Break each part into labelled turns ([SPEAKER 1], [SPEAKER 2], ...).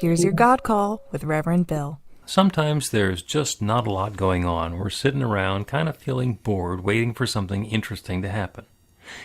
[SPEAKER 1] Here's your God Call with Reverend Bill.
[SPEAKER 2] Sometimes there's just not a lot going on. We're sitting around kind of feeling bored, waiting for something interesting to happen.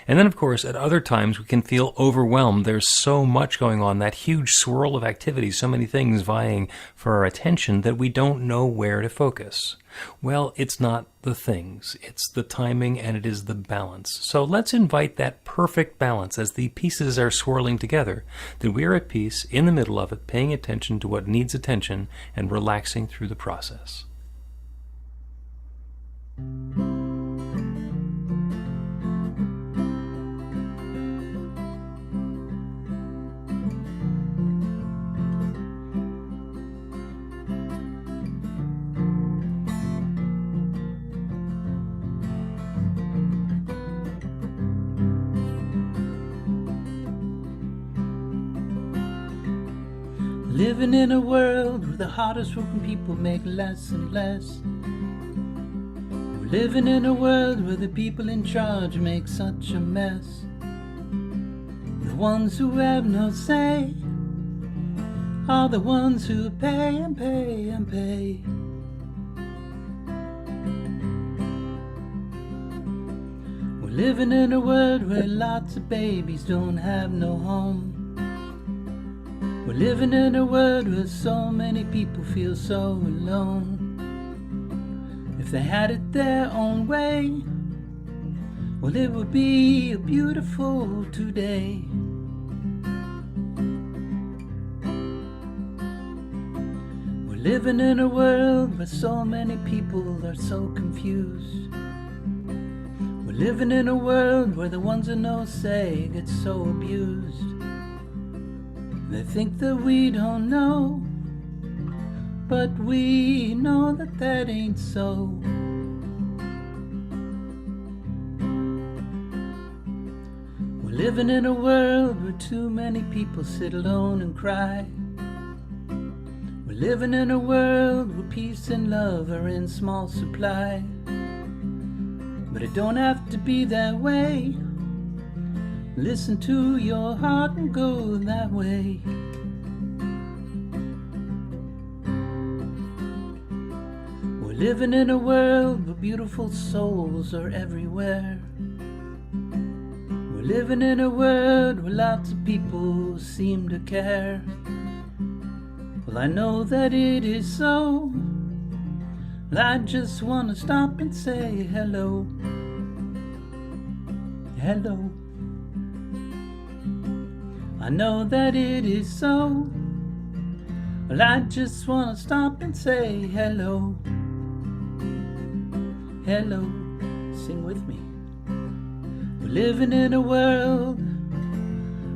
[SPEAKER 2] And then, of course, at other times we can feel overwhelmed. There's so much going on, that huge swirl of activity, so many things vying for our attention that we don't know where to focus. Well, it's not the things, it's the timing and it is the balance. So let's invite that perfect balance as the pieces are swirling together, that we are at peace in the middle of it, paying attention to what needs attention and relaxing through the process.
[SPEAKER 3] Living in a world where the hardest working people make less and less. We're living in a world where the people in charge make such a mess. The ones who have no say are the ones who pay and pay and pay. We're living in a world where lots of babies don't have no home. We're living in a world where so many people feel so alone. If they had it their own way, well, it would be a beautiful today. We're living in a world where so many people are so confused. We're living in a world where the ones with no say get so abused. They think that we don't know, but we know that that ain't so. We're living in a world where too many people sit alone and cry. We're living in a world where peace and love are in small supply. But it don't have to be that way. Listen to your heart and go that way. We're living in a world where beautiful souls are everywhere. We're living in a world where lots of people seem to care. Well, I know that it is so. I just want to stop and say hello. Hello. I know that it is so. Well, I just want to stop and say hello. Hello, sing with me. We're living in a world.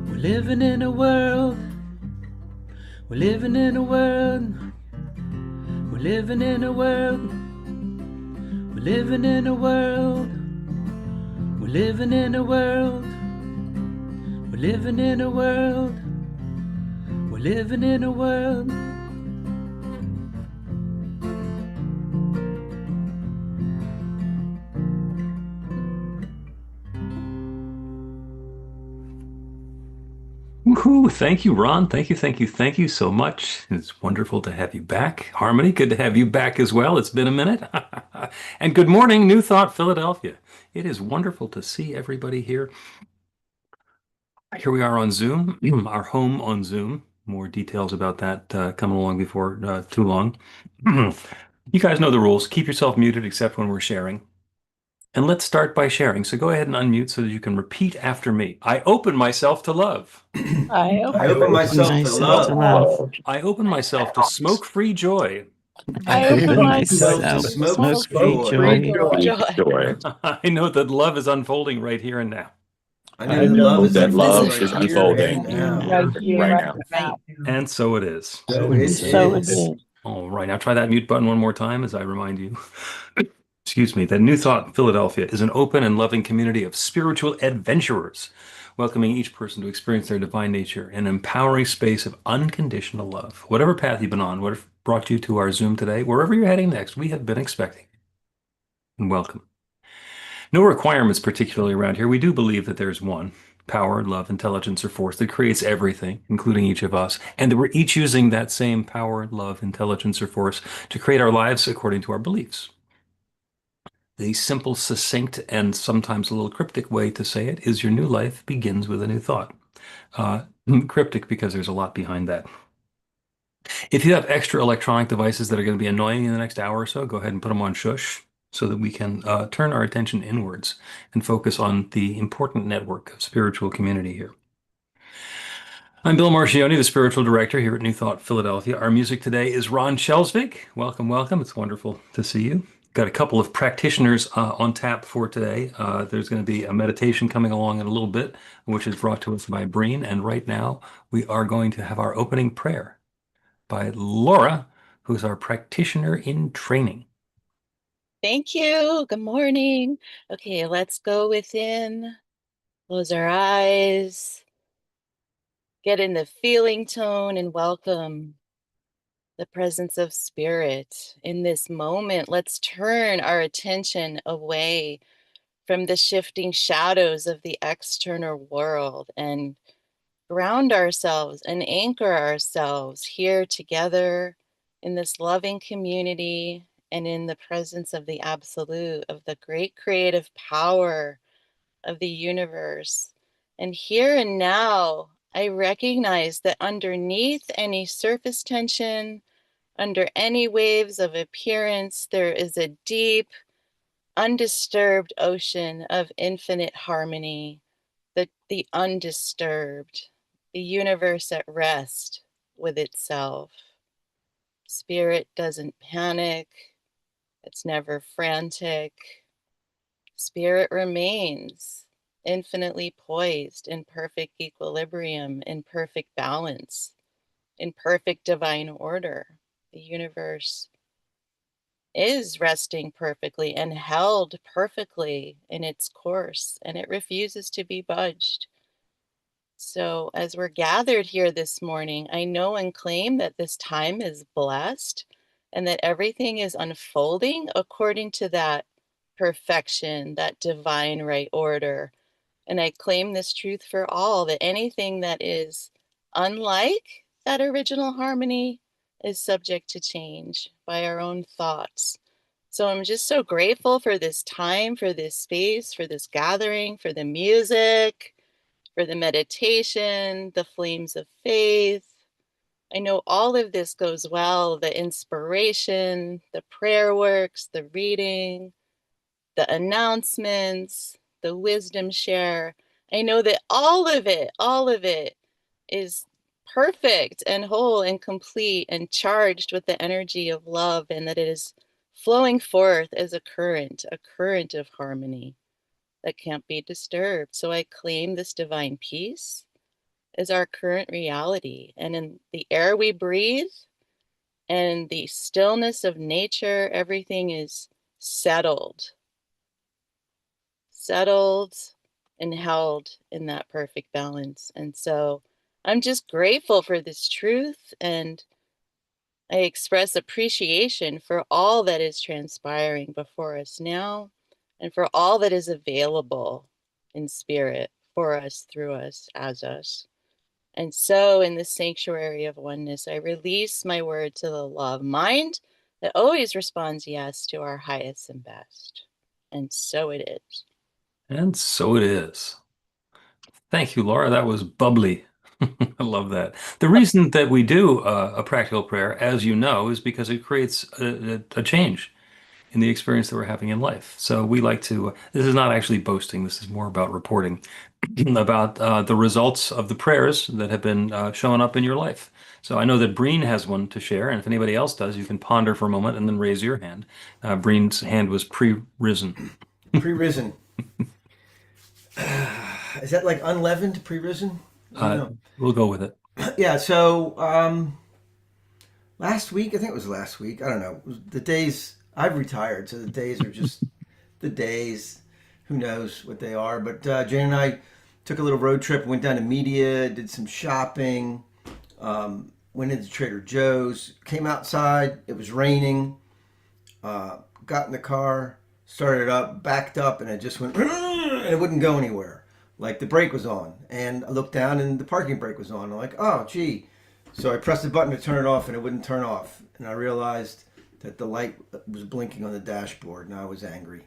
[SPEAKER 3] We're living in a world. We're living in a world. We're living in a world. We're living in a world. We're living in a world. We're living in a world. We're living in a world.
[SPEAKER 2] Woohoo! Thank you, Ron. Thank you so much. It's wonderful to have you back. Harmony, good to have you back as well. It's been a minute. And good morning, New Thought, Philadelphia. It is wonderful to see everybody here. Here we are on Zoom, our home on Zoom. More details about that coming along before too long. You guys know the rules. Keep yourself muted except when we're sharing. And let's start by sharing. So go ahead and unmute so that you can repeat after me. I open myself to love.
[SPEAKER 4] I
[SPEAKER 5] I open myself to love.
[SPEAKER 2] I open myself to smoke-free joy.
[SPEAKER 4] I open myself
[SPEAKER 5] to
[SPEAKER 4] to
[SPEAKER 5] smoke-free
[SPEAKER 4] joy.
[SPEAKER 2] I know that love is unfolding right here and now.
[SPEAKER 5] I know that love is
[SPEAKER 4] right
[SPEAKER 5] unfolding
[SPEAKER 4] right now.
[SPEAKER 2] And so it is.
[SPEAKER 5] So it is.
[SPEAKER 2] All right, now try that mute button one more time as I remind you. Excuse me, that New Thought Philadelphia is an open and loving community of spiritual adventurers, welcoming each person to experience their divine nature in an empowering space of unconditional love. Whatever path you've been on, what brought you to our Zoom today, wherever you're heading next, we have been expecting. And welcome. No requirements particularly around here. We do believe that there's one. power, love, intelligence, or force that creates everything, including each of us, and that we're each using that same power, love, intelligence, or force to create our lives according to our beliefs. The simple, succinct, and sometimes a little cryptic way to say it is your new life begins with a new thought. Uh, Cryptic because there's a lot behind that. If you have extra electronic devices that are going to be annoying in the next hour or so, go ahead and put them on shush so that we can turn our attention inwards and focus on the important network of spiritual community here. I'm Bill Marcioni, the spiritual director here at New Thought Philadelphia. Our music today is Ron Chelsvig. Welcome, welcome. It's wonderful to see you. Got a couple of practitioners on tap for today. There's going to be a meditation coming along in a little bit, which is brought to us by Breen. And right now, we are going to have our opening prayer by Laura, who's our practitioner in training.
[SPEAKER 4] Thank you. Good morning. Okay, let's go within. Close our eyes. Get in the feeling tone and welcome the presence of spirit. In this moment, let's turn our attention away from the shifting shadows of the external world and ground ourselves and anchor ourselves here together in this loving community and in the presence of the absolute, of the great creative power of the universe. And here and now, I recognize that underneath any surface tension, under any waves of appearance, there is a deep, undisturbed ocean of infinite harmony, the undisturbed, the universe at rest with itself. Spirit doesn't panic, it's never frantic. Spirit remains infinitely poised in perfect equilibrium, in perfect balance, in perfect divine order. The universe is resting perfectly and held perfectly in its course, and it refuses to be budged. So, as we're gathered here this morning, I know and claim that this time is blessed and that everything is unfolding according to that perfection, that divine right order. And I claim this truth for all, that anything that is unlike that original harmony is subject to change by our own thoughts. So I'm just so grateful for this time, for this space, for this gathering, for the music, for the meditation, the flames of faith. I know all of this goes well, the inspiration, the prayer works, the reading, the announcements, the wisdom share. I know that all of it is perfect and whole and complete and charged with the energy of love, and that it is flowing forth as a current of harmony that can't be disturbed. So I claim this divine peace as our current reality. And in the air we breathe and the stillness of nature, everything is settled and held in that perfect balance. And so I'm just grateful for this truth, and I express appreciation for all that is transpiring before us now and for all that is available in spirit for us, through us, as us. And so in the sanctuary of oneness, I release my word to the love mind that always responds yes to our highest and best. And so it is.
[SPEAKER 2] And so it is. Thank you, Laura. That was bubbly. I love that. The reason that we do a practical prayer, as you know, is because it creates a change in the experience that we're having in life. So we like to, this is not actually boasting, this is more about reporting about the results of the prayers that have been showing up in your life. So I know that Breen has one to share, and if anybody else does, you can ponder for a moment and then raise your hand. Breen's hand was pre-risen.
[SPEAKER 5] Pre-risen. Is that like unleavened pre-risen?
[SPEAKER 2] We'll go with it.
[SPEAKER 5] Yeah, so last week, I think it was last week, I don't know. The days, I've retired, so the days are just the days. Who knows what they are. But Jane and I took a little road trip, went down to Media, did some shopping, went into Trader Joe's, came outside, it was raining, got in the car, started up, backed up, and it just went, and it wouldn't go anywhere. like the brake was on, and I looked down and the parking brake was on. I'm like, oh gee. So I pressed the button to turn it off and it wouldn't turn off. And I realized that the light was blinking on the dashboard and I was angry.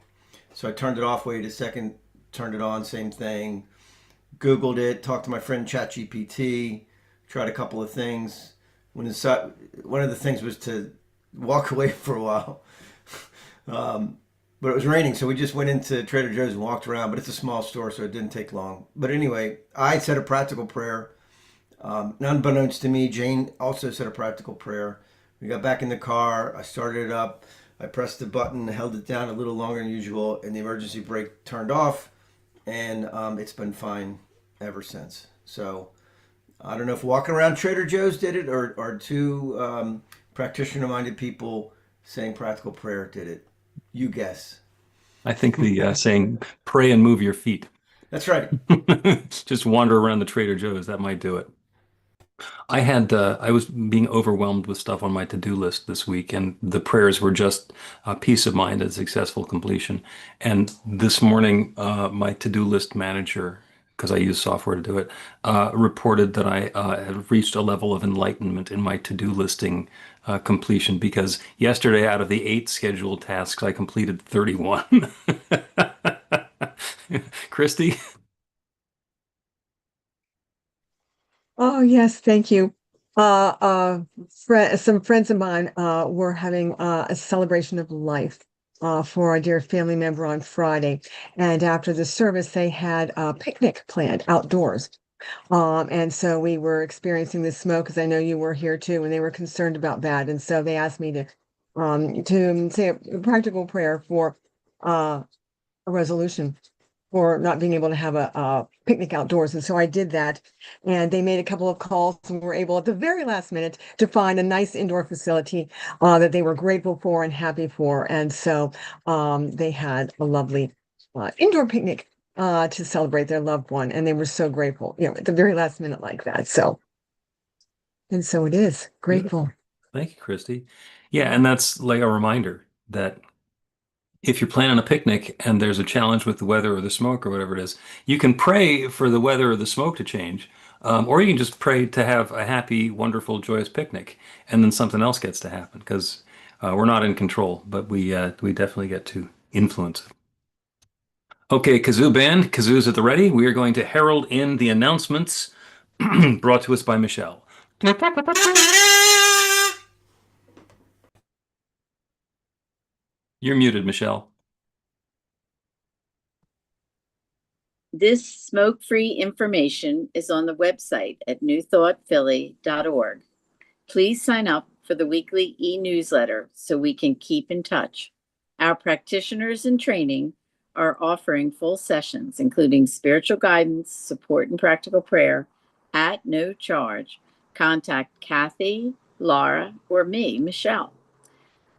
[SPEAKER 5] So I turned it off, waited a second, turned it on, same thing. Googled it, talked to my friend ChatGPT, tried a couple of things. One of the things was to walk away for a while. But it was raining, so we just went into Trader Joe's and walked around. But it's a small store, so it didn't take long. But anyway, I said a practical prayer. Unbeknownst to me, Jane also said a practical prayer. We got back in the car. I started it up. I pressed the button, held it down a little longer than usual, and the emergency brake turned off. And it's been fine ever since. So I don't know if walking around Trader Joe's did it, or two practitioner-minded people saying practical prayer did it. You guess.
[SPEAKER 2] I think the saying, pray and move your feet.
[SPEAKER 5] That's right.
[SPEAKER 2] Just wander around the Trader Joe's. That might do it. I was being overwhelmed with stuff on my to-do list this week, and the prayers were just peace of mind and successful completion. And this morning, my to-do list manager, because I use software to do it, reported that I had reached a level of enlightenment in my to-do listing completion, because yesterday, out of the 8 scheduled tasks, I completed 31. Christy?
[SPEAKER 6] Oh, yes, thank you. Some friends of mine were having a celebration of life for a dear family member on Friday. And after the service, they had a picnic planned outdoors. And so we were experiencing the smoke, because I know you were here too, and they were concerned about that. And so they asked me to say a practical prayer for a resolution for not being able to have a picnic outdoors. And so I did that, and they made a couple of calls and were able at the very last minute to find a nice indoor facility that they were grateful for and happy for. And so they had a lovely indoor picnic to celebrate their loved one. And they were so grateful, at the very last minute like that. And so it is grateful.
[SPEAKER 2] Beautiful. Thank you, Christy. Yeah, and that's like a reminder that if you're planning a picnic and there's a challenge with the weather or the smoke or whatever it is, you can pray for the weather or the smoke to change, or you can just pray to have a happy, wonderful, joyous picnic, and then something else gets to happen, because we're not in control, but we definitely get to influence it. Okay, kazoo band, kazoos at the ready. We are going to herald in the announcements brought to us by Michelle. You're muted, Michelle.
[SPEAKER 7] This smoke-free information is on the website at newthoughtphilly.org. Please sign up for the weekly e-newsletter so we can keep in touch. Our practitioners in training are offering full sessions, including spiritual guidance, support, and practical prayer at no charge. Contact Kathy, Laura, or me, Michelle.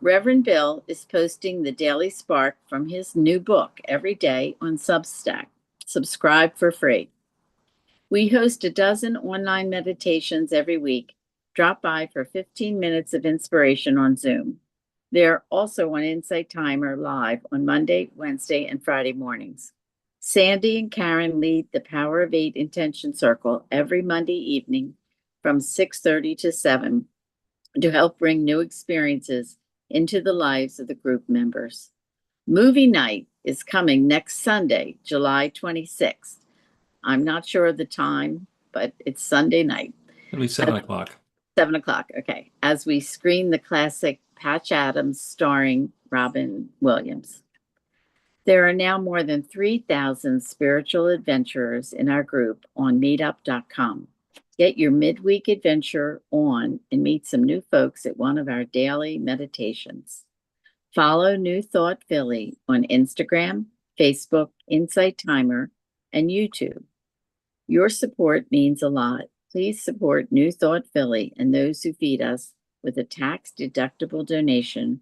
[SPEAKER 7] Reverend Bill is posting the Daily Spark from his new book every day on Substack. Subscribe for free. We host a dozen online meditations every week. Drop by for 15 minutes of inspiration on Zoom. They're also on Insight Timer live on Monday, Wednesday, and Friday mornings. Sandy and Karen lead the Power of 8 Intention Circle every Monday evening from 6:30 to 7 to help bring new experiences into the lives of the group members. Movie night is coming next Sunday, July 26th. I'm not sure of the time, but it's Sunday night.
[SPEAKER 2] It'll be 7 o'clock.
[SPEAKER 7] 7 o'clock, okay. As we screen the classic Patch Adams starring Robin Williams. There are now more than 3,000 spiritual adventurers in our group on meetup.com. Get your midweek adventure on and meet some new folks at one of our daily meditations. Follow New Thought Philly on Instagram, Facebook, Insight Timer, and YouTube. Your support means a lot. Please support New Thought Philly and those who feed us with a tax-deductible donation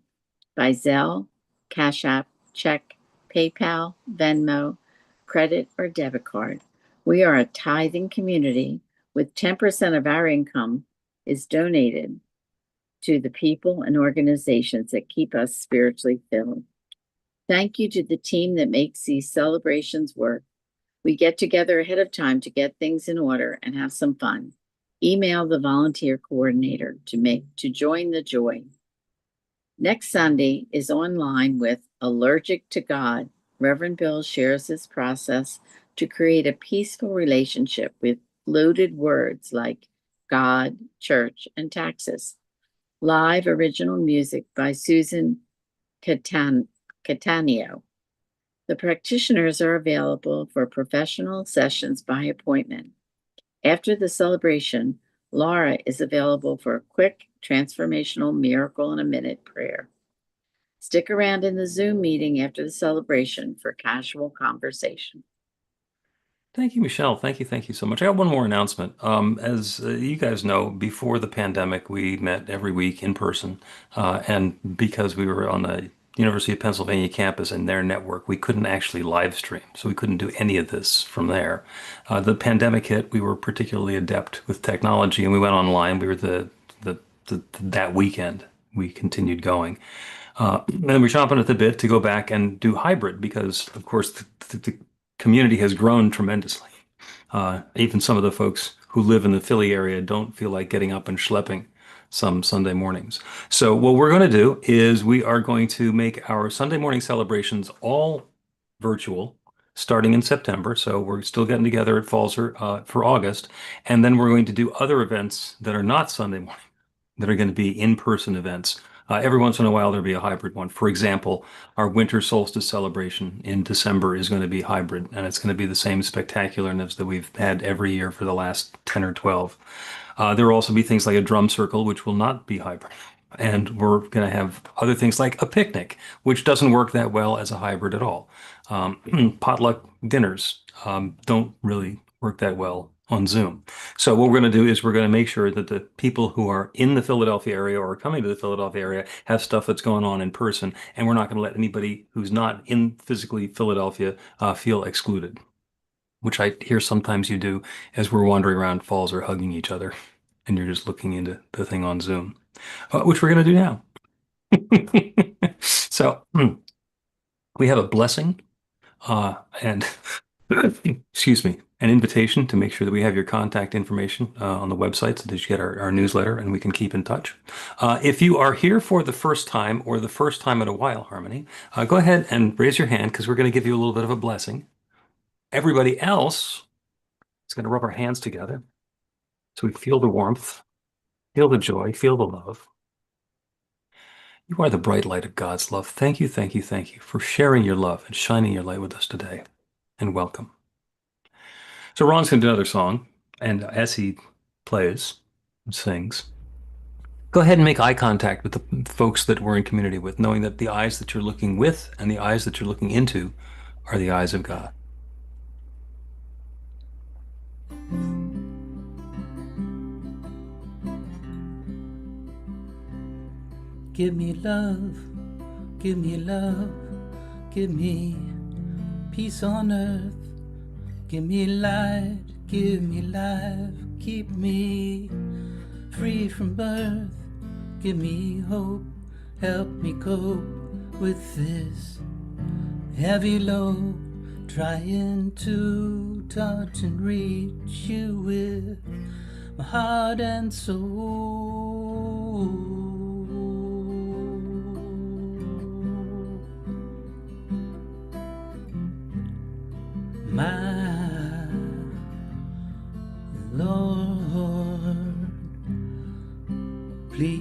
[SPEAKER 7] by Zelle, Cash App, check, PayPal, Venmo, credit, or debit card. We are a tithing community with 10% of our income is donated to the people and organizations that keep us spiritually filled. Thank you to the team that makes these celebrations work. We get together ahead of time to get things in order and have some fun. Email the volunteer coordinator to join the joy. Next Sunday is online with Allergic to God. Reverend Bill shares his process to create a peaceful relationship with loaded words like God, church, and taxes. Live original music by Susan Catania. The practitioners are available for professional sessions by appointment. After the celebration, Laura is available for a quick transformational miracle in a minute prayer. Stick around in the Zoom meeting after the celebration for casual conversation.
[SPEAKER 2] Thank you, Michelle. Thank you so much. I got one more announcement. As you guys know, before the pandemic, we met every week in person. And because we were on the University of Pennsylvania campus and their network, we couldn't actually live stream. So we couldn't do any of this from there. The pandemic hit, we were particularly adept with technology and we went online. We were that weekend, we continued going. And we're chomping at the bit to go back and do hybrid because, of course, the community has grown tremendously. Even some of the folks who live in the Philly area don't feel like getting up and schlepping some Sunday mornings. So what we're going to do is we are going to make our Sunday morning celebrations all virtual starting in September. So we're still getting together at Falzer for August. And then we're going to do other events that are not Sunday morning that are going to be in-person events. Every once in a while, there'll be a hybrid one. For example, our winter solstice celebration in December is going to be hybrid, and it's going to be the same spectacularness that we've had every year for the last 10 or 12. There will also be things like a drum circle, which will not be hybrid. And we're going to have other things like a picnic, which doesn't work that well as a hybrid at all. Potluck dinners don't really work that well on Zoom. So what we're going to do is we're going to make sure that the people who are in the Philadelphia area or are coming to the Philadelphia area have stuff that's going on in person, and we're not going to let anybody who's not in physically Philadelphia feel excluded, which I hear sometimes you do as we're wandering around Falls or hugging each other, and you're just looking into the thing on Zoom, which we're going to do now. So we have a blessing and excuse me, an invitation to make sure that we have your contact information on the website so that you get our newsletter and we can keep in touch. If you are here for the first time or the first time in a while, Harmony, go ahead and raise your hand because we're going to give you a little bit of a blessing. Everybody else is going to rub our hands together so we feel the warmth, feel the joy, feel the love. You are the bright light of God's love. Thank you for sharing your love and shining your light with us today. And welcome. So Ron's going to do another song, and as he plays and sings, go ahead and make eye contact with the folks that we're in community with, knowing that the eyes that you're looking with and the eyes that you're looking into are the eyes of God.
[SPEAKER 3] Give me love, give me love, give me peace on earth. Give me light, give me life, keep me free from birth. Give me hope, help me cope with this heavy load. Trying to touch and reach you with my heart and soul. My Lord, please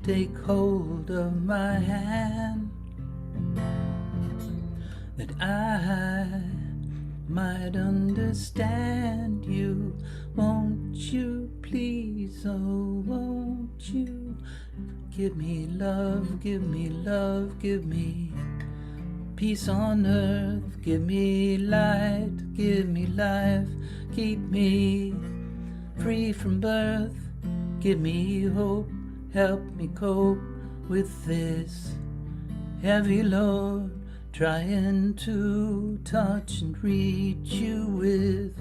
[SPEAKER 3] take hold of my hand that I might understand you. Won't you please, oh won't you give me love, give me love, give me peace on earth. Give me light, give me life, keep me free from birth. Give me hope, help me cope with this heavy load. Trying to touch and reach you with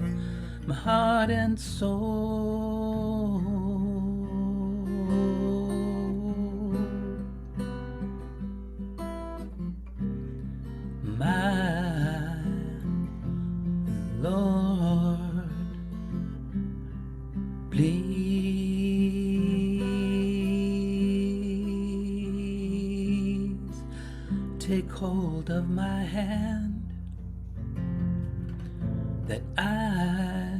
[SPEAKER 3] my heart and soul. my Lord, please take hold of my hand, that I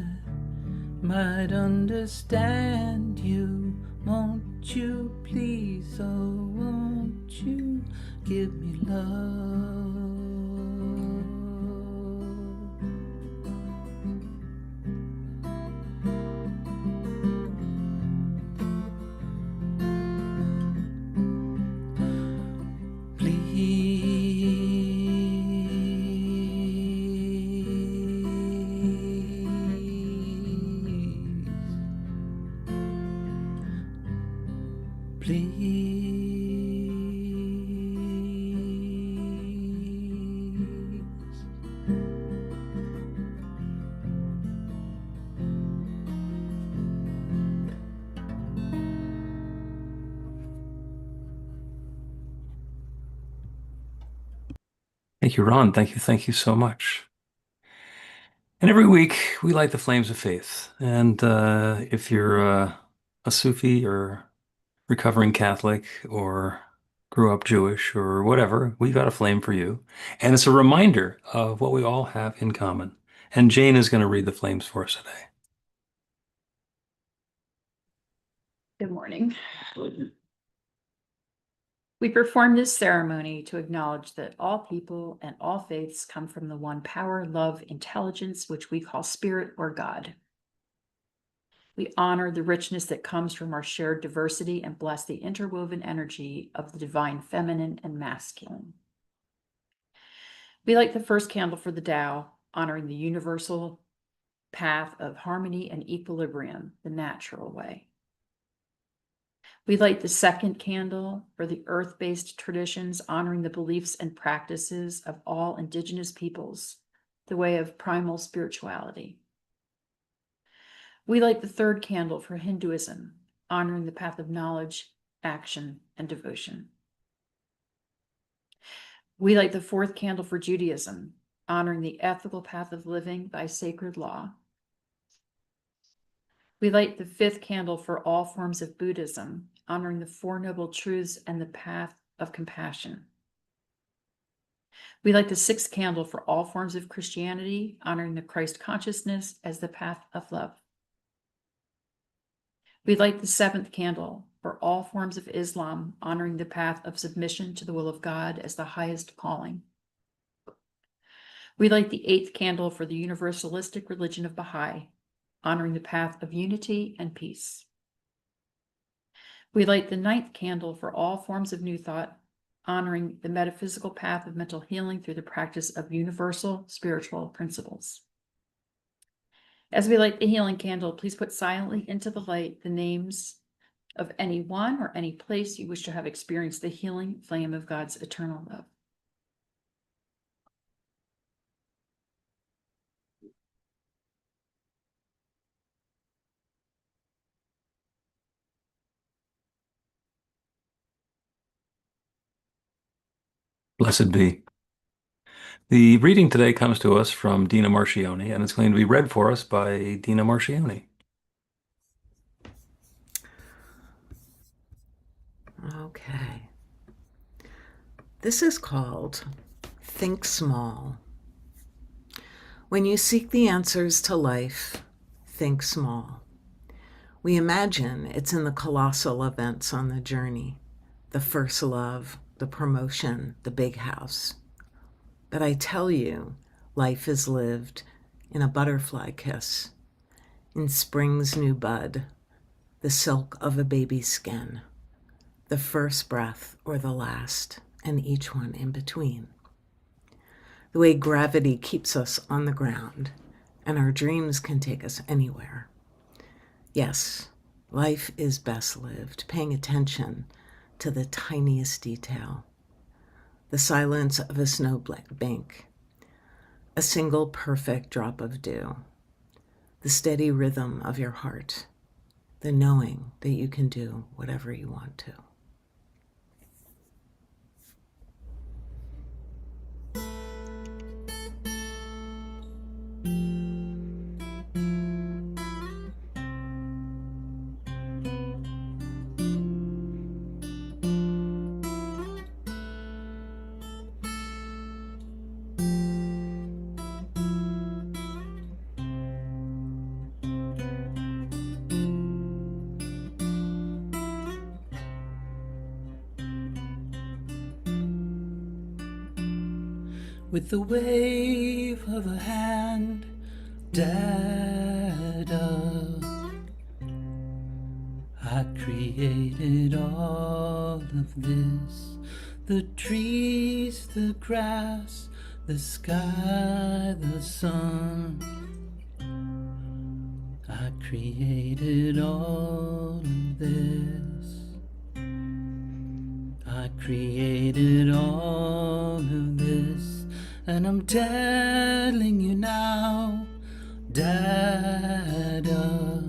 [SPEAKER 3] might understand you. Won't you please, oh won't you give me love?
[SPEAKER 2] Thank you, Ron. Thank you so much. And every week we light the flames of faith. And if you're a Sufi or recovering Catholic or grew up Jewish or whatever, we've got a flame for you. And it's a reminder of what we all have in common. And Jane is going to read the flames for us today.
[SPEAKER 8] Good morning. We perform this ceremony to acknowledge that all people and all faiths come from the one power, love, intelligence, which we call spirit or God. We honor the richness that comes from our shared diversity and bless the interwoven energy of the divine feminine and masculine. We light the first candle for the Tao, honoring the universal path of harmony and equilibrium, the natural way. We light the second candle for the earth-based traditions, honoring the beliefs and practices of all indigenous peoples, the way of primal spirituality. We light the third candle for Hinduism, honoring the path of knowledge, action, and devotion. We light the fourth candle for Judaism, honoring the ethical path of living by sacred law. We light the fifth candle for all forms of Buddhism, honoring the Four Noble Truths and the path of compassion. We light the sixth candle for all forms of Christianity, honoring the Christ consciousness as the path of love. We light the seventh candle for all forms of Islam, honoring the path of submission to the will of God as the highest calling. We light the eighth candle for the universalistic religion of Baha'i, honoring the path of unity and peace. We light the ninth candle for all forms of New Thought, honoring the metaphysical path of mental healing through the practice of universal spiritual principles. As we light the healing candle, please put silently into the light the names of anyone or any place you wish to have experienced the healing flame of God's eternal love.
[SPEAKER 2] Blessed be. The reading today comes to us from Dina Marchioni, and it's going to be read for us by Dina Marchioni.
[SPEAKER 9] Okay. This is called Think Small. When you seek the answers to life, think small. We imagine it's in the colossal events on the journey, the first love, the promotion, the big house. But I tell you, life is lived in a butterfly kiss, in spring's new bud, the silk of a baby's skin, the first breath or the last, and each one in between. The way gravity keeps us on the ground, and our dreams can take us anywhere. Yes, life is best lived, paying attention to the tiniest detail. The silence of a snowbank, a single perfect drop of dew, the steady rhythm of your heart, the knowing that you can do whatever you want to.
[SPEAKER 3] with the wave of a hand. Dada, I created all of this, the trees, the grass, the sky, the sun. I created all of this. I created all of this, and I'm telling you now, Dada.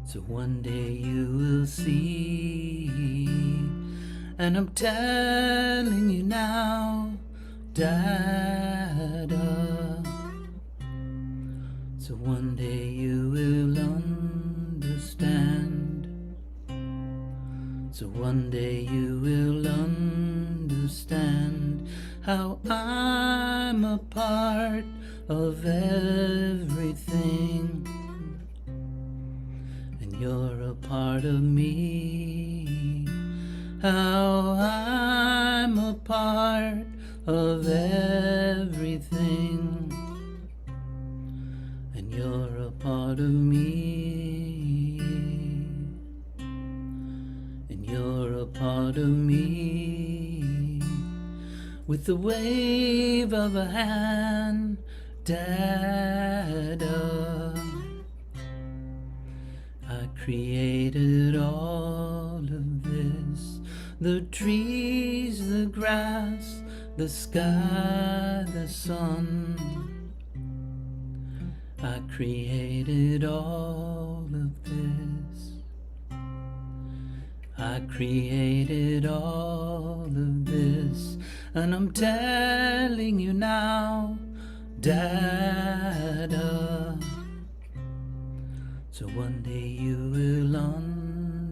[SPEAKER 3] So one day you will see, and I'm telling you now, Dada. So one day you will understand. So one day you will understand how I'm a part of everything, and you're a part of me. How I'm a part of everything, and you're a part of me, and you're a part of me, with the wave of a hand, Dada. I created all of this, the trees, the grass, the sky, the sun. I created all of this. I created all of this, and I'm telling you now, Dada. So one day you will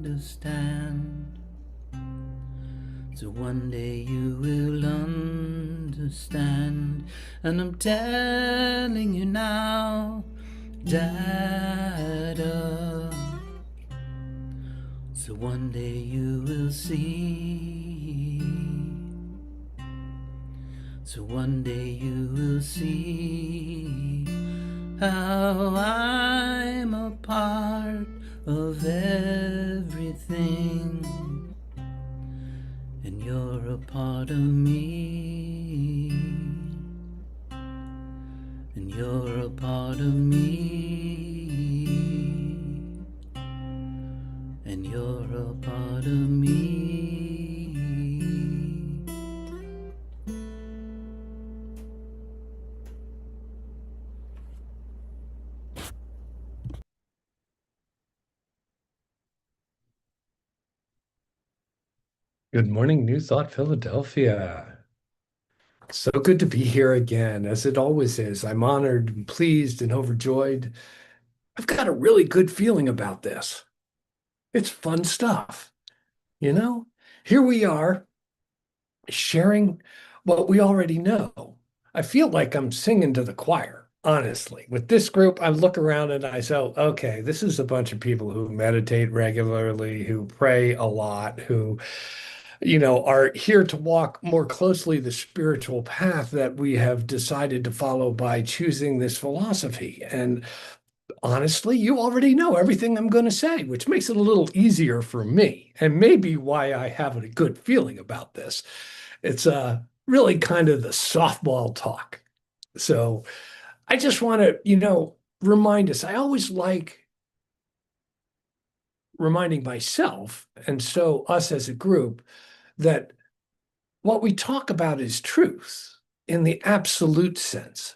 [SPEAKER 3] understand. So one day you will understand, and I'm telling you now, Dada. So one day you will see. So one day you will see how I'm a part of everything, and you're a part of me, and you're a part of me, and you're a part of me.
[SPEAKER 10] Good morning, New Thought Philadelphia. So good to be here again, as it always is. I'm honored and pleased and overjoyed. I've got a really good feeling about this. It's fun stuff, you know? Here we are sharing what we already know. I feel like I'm singing to the choir, honestly. With this group, I look around and I say, okay, this is a bunch of people who meditate regularly, who pray a lot, who are here to walk more closely the spiritual path that we have decided to follow by choosing this philosophy. And honestly, you already know everything I'm going to say, which makes it a little easier for me, and maybe why I have a good feeling about this. It's really kind of the softball talk. So I just want to, remind us. I always like reminding myself, and so us as a group, that what we talk about is truth in the absolute sense.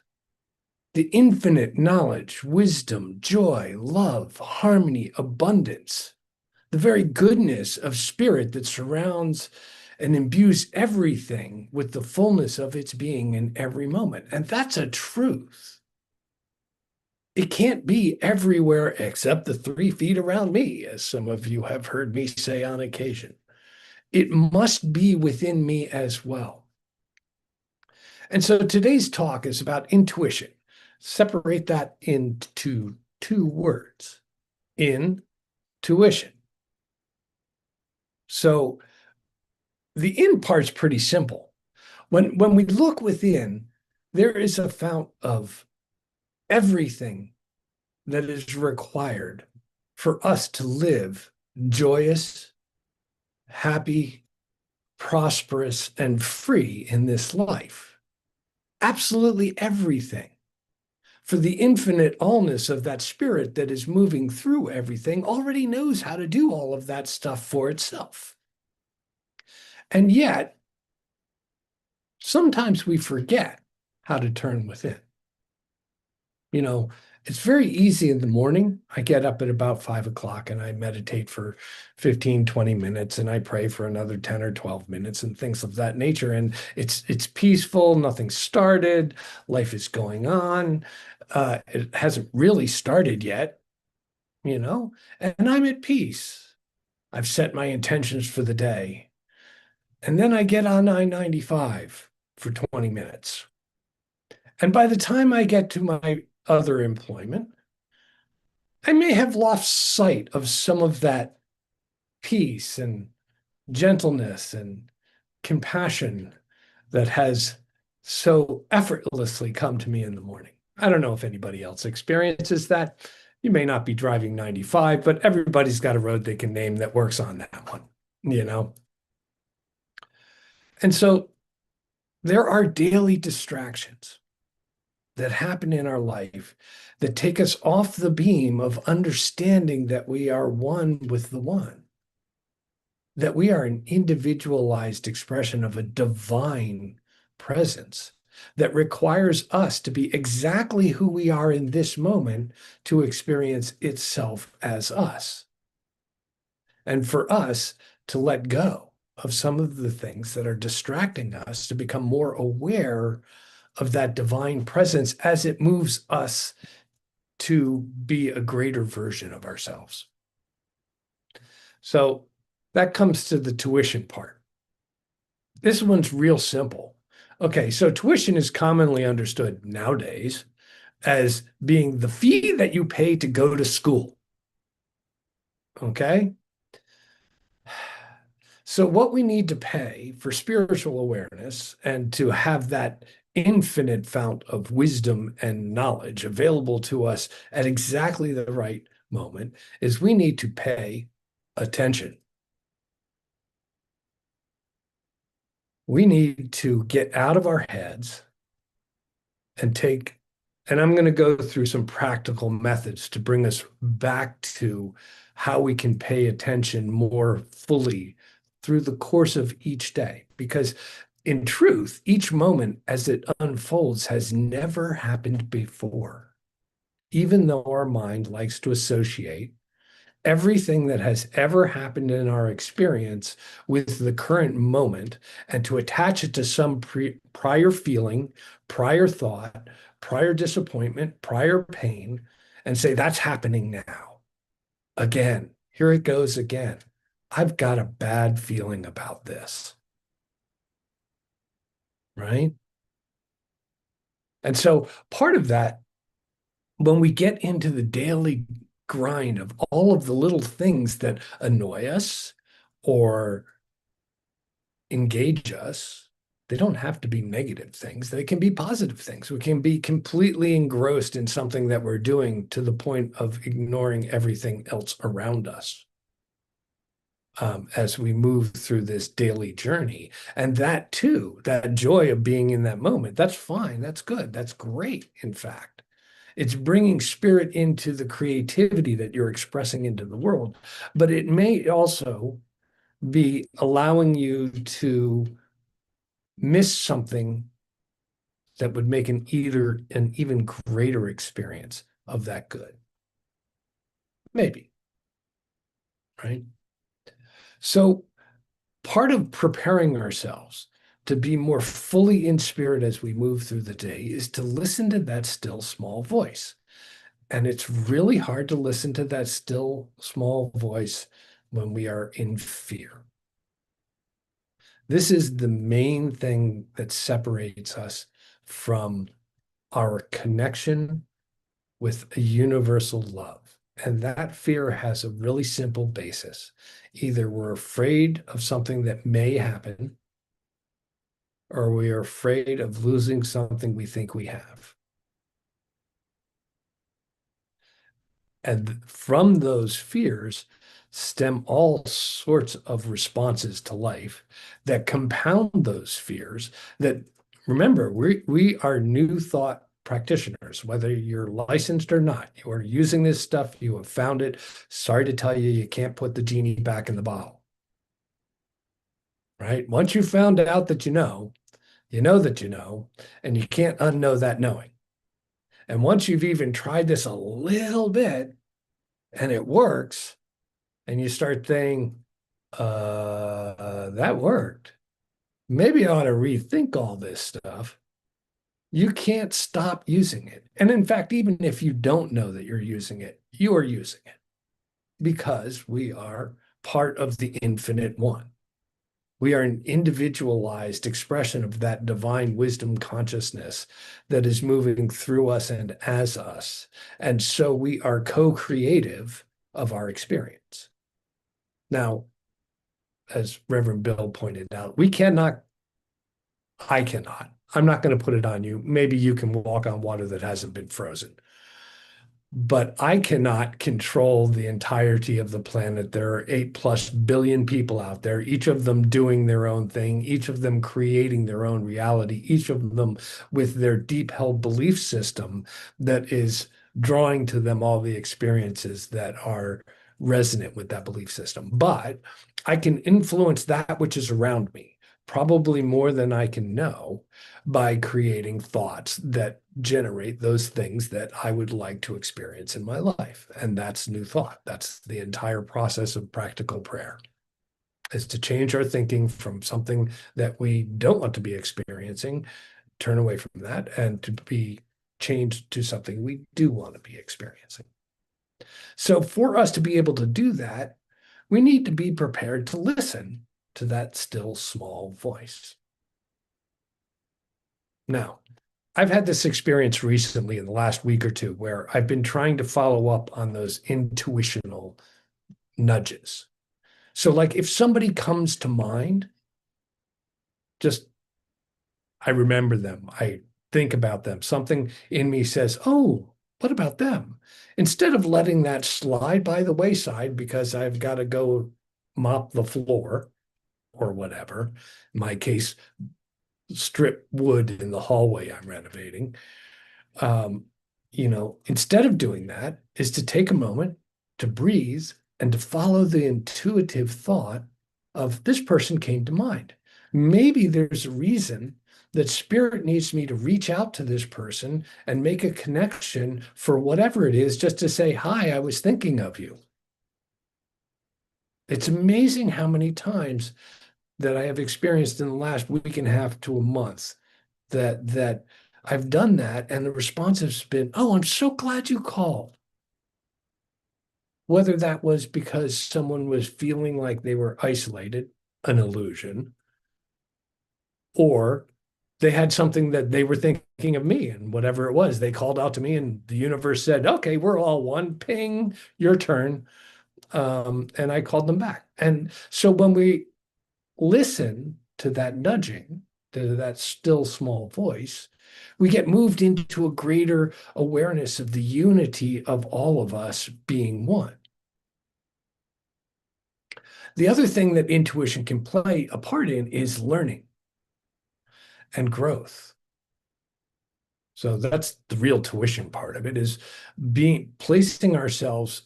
[SPEAKER 10] The infinite knowledge, wisdom, joy, love, harmony, abundance, the very goodness of spirit that surrounds and imbues everything with the fullness of its being in every moment. And that's a truth. It can't be everywhere except the 3 feet around me, as some of you have heard me say on occasion. It must be within me as well. And so today's talk is about intuition. Separate that into 2 words: intuition. So the in part's pretty simple. When we look within, there is a fount of everything that is required for us to live joyous, happy, prosperous, and free in this life. Absolutely everything. For the infinite allness of that spirit that is moving through everything already knows how to do all of that stuff for itself. And yet, sometimes we forget how to turn within. You know, it's very easy in the morning. I get up at about 5 o'clock and I meditate for 15, 20 minutes and I pray for another 10 or 12 minutes and things of that nature. And it's peaceful, nothing started, life is going on. It hasn't really started yet, and I'm at peace. I've set my intentions for the day. And then I get on I-95 for 20 minutes. And by the time I get to my other employment, I may have lost sight of some of that peace and gentleness and compassion that has so effortlessly come to me in the morning. I don't know if anybody else experiences that. You may not be driving 95, but everybody's got a road they can name that works on that one. And so there are daily distractions that happen in our life that take us off the beam of understanding that we are one with the one, that we are an individualized expression of a divine presence that requires us to be exactly who we are in this moment to experience itself as us. And for us to let go of some of the things that are distracting us, to become more aware of that divine presence as it moves us to be a greater version of ourselves. So that comes to the tuition part. This one's real simple. Okay, so tuition is commonly understood nowadays as being the fee that you pay to go to school. Okay? So what we need to pay for spiritual awareness and to have that infinite fount of wisdom and knowledge available to us at exactly the right moment is we need to pay attention. We need to get out of our heads and I'm going to go through some practical methods to bring us back to how we can pay attention more fully through the course of each day. Because in truth, each moment as it unfolds has never happened before. Even though our mind likes to associate everything that has ever happened in our experience with the current moment and to attach it to some prior feeling, prior thought, prior disappointment, prior pain, and say, that's happening now. Again, here it goes again. I've got a bad feeling about this. Right? And so part of that, when we get into the daily grind of all of the little things that annoy us or engage us, they don't have to be negative things. They can be positive things. We can be completely engrossed in something that we're doing to the point of ignoring everything else around us as we move through this daily journey. And that too, that joy of being in that moment, that's fine. That's good. That's great, in fact. It's bringing spirit into the creativity that you're expressing into the world, but it may also be allowing you to miss something that would make an even greater experience of that good. Maybe, right? So part of preparing ourselves to be more fully in spirit as we move through the day is to listen to that still small voice. And it's really hard to listen to that still small voice when we are in fear. This is the main thing that separates us from our connection with a universal love. And that fear has a really simple basis. Either we're afraid of something that may happen, or we are afraid of losing something we think we have. And from those fears stem all sorts of responses to life that compound those fears. That, remember, we are new thought practitioners, whether you're licensed or not. You are using this stuff, you have found it. Sorry to tell you, you can't put the genie back in the bottle. Right? Once you found out that you know that you know, and you can't unknow that knowing. And once you've even tried this a little bit and it works, and you start thinking, that worked. Maybe I ought to rethink all this stuff. You can't stop using it. And in fact, even if you don't know that you're using it, you are using it because we are part of the infinite one. We are an individualized expression of that divine wisdom consciousness that is moving through us and as us. And so we are co-creative of our experience. Now, as Reverend Bill pointed out, I'm not going to put it on you. Maybe you can walk on water that hasn't been frozen. But I cannot control the entirety of the planet. There are 8+ billion people out there, each of them doing their own thing, each of them creating their own reality, each of them with their deep held belief system that is drawing to them all the experiences that are resonant with that belief system. But I can influence that which is around me, probably more than I can know, by creating thoughts that generate those things that I would like to experience in my life. And that's new thought. That's the entire process of practical prayer, is to change our thinking from something that we don't want to be experiencing, turn away from that, and to be changed to something we do want to be experiencing. So for us to be able to do that, we need to be prepared to listen to that still small voice. Now, I've had this experience recently in the last week or two where I've been trying to follow up on those intuitional nudges. So like if somebody comes to mind, just I remember them. I think about them. Something in me says, oh, what about them? Instead of letting that slide by the wayside because I've got to go mop the floor or whatever, in my case, strip wood in the hallway I'm renovating. Instead of doing that, is to take a moment to breathe and to follow the intuitive thought of this person came to mind. Maybe there's a reason that spirit needs me to reach out to this person and make a connection for whatever it is, just to say, hi, I was thinking of you. It's amazing how many times that I have experienced in the last week and a half to a month that I've done that, and the response has been, oh, I'm so glad you called. Whether that was because someone was feeling like they were isolated, an illusion, or they had something that they were thinking of me, and whatever it was, they called out to me and the universe said, okay, we're all one, ping, your turn. And I called them back. And so when we listen to that nudging, to that still small voice, we get moved into a greater awareness of the unity of all of us being one. The other thing that intuition can play a part in is learning and growth. So that's the real tuition part of it, is placing ourselves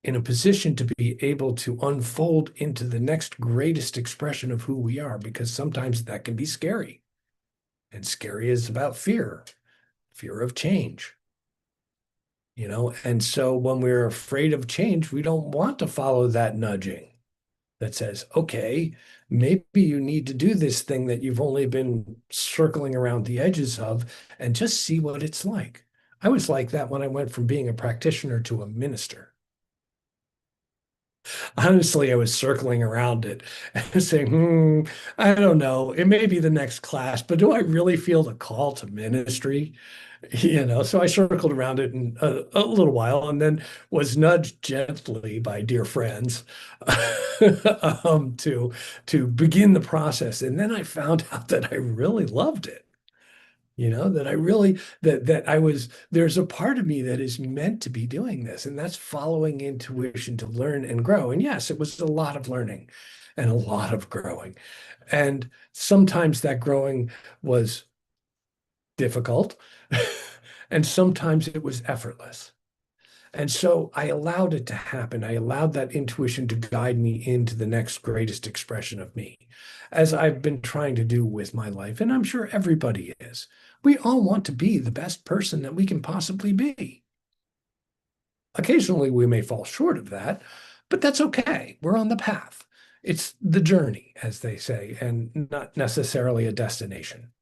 [SPEAKER 10] in a position to be able to unfold into the next greatest expression of who we are, because sometimes that can be scary. And scary is about fear of change. And so when we're afraid of change, we don't want to follow that nudging that says, okay, maybe you need to do this thing that you've only been circling around the edges of and just see what it's like. I was like that when I went from being a practitioner to a minister. Honestly, I was circling around it and saying, I don't know. It may be the next class, but do I really feel the call to ministry? So I circled around it in a little while and then was nudged gently by dear friends to begin the process. And then I found out that I really loved it. That I really that I was there's a part of me that is meant to be doing this, and that's following intuition to learn and grow. And yes, it was a lot of learning and a lot of growing. And sometimes that growing was difficult, and sometimes it was effortless. And so I allowed it to happen. I allowed that intuition to guide me into the next greatest expression of me, as I've been trying to do with my life. And I'm sure everybody is. We all want to be the best person that we can possibly be. Occasionally, we may fall short of that, but that's okay. We're on the path. It's the journey, as they say, and not necessarily a destination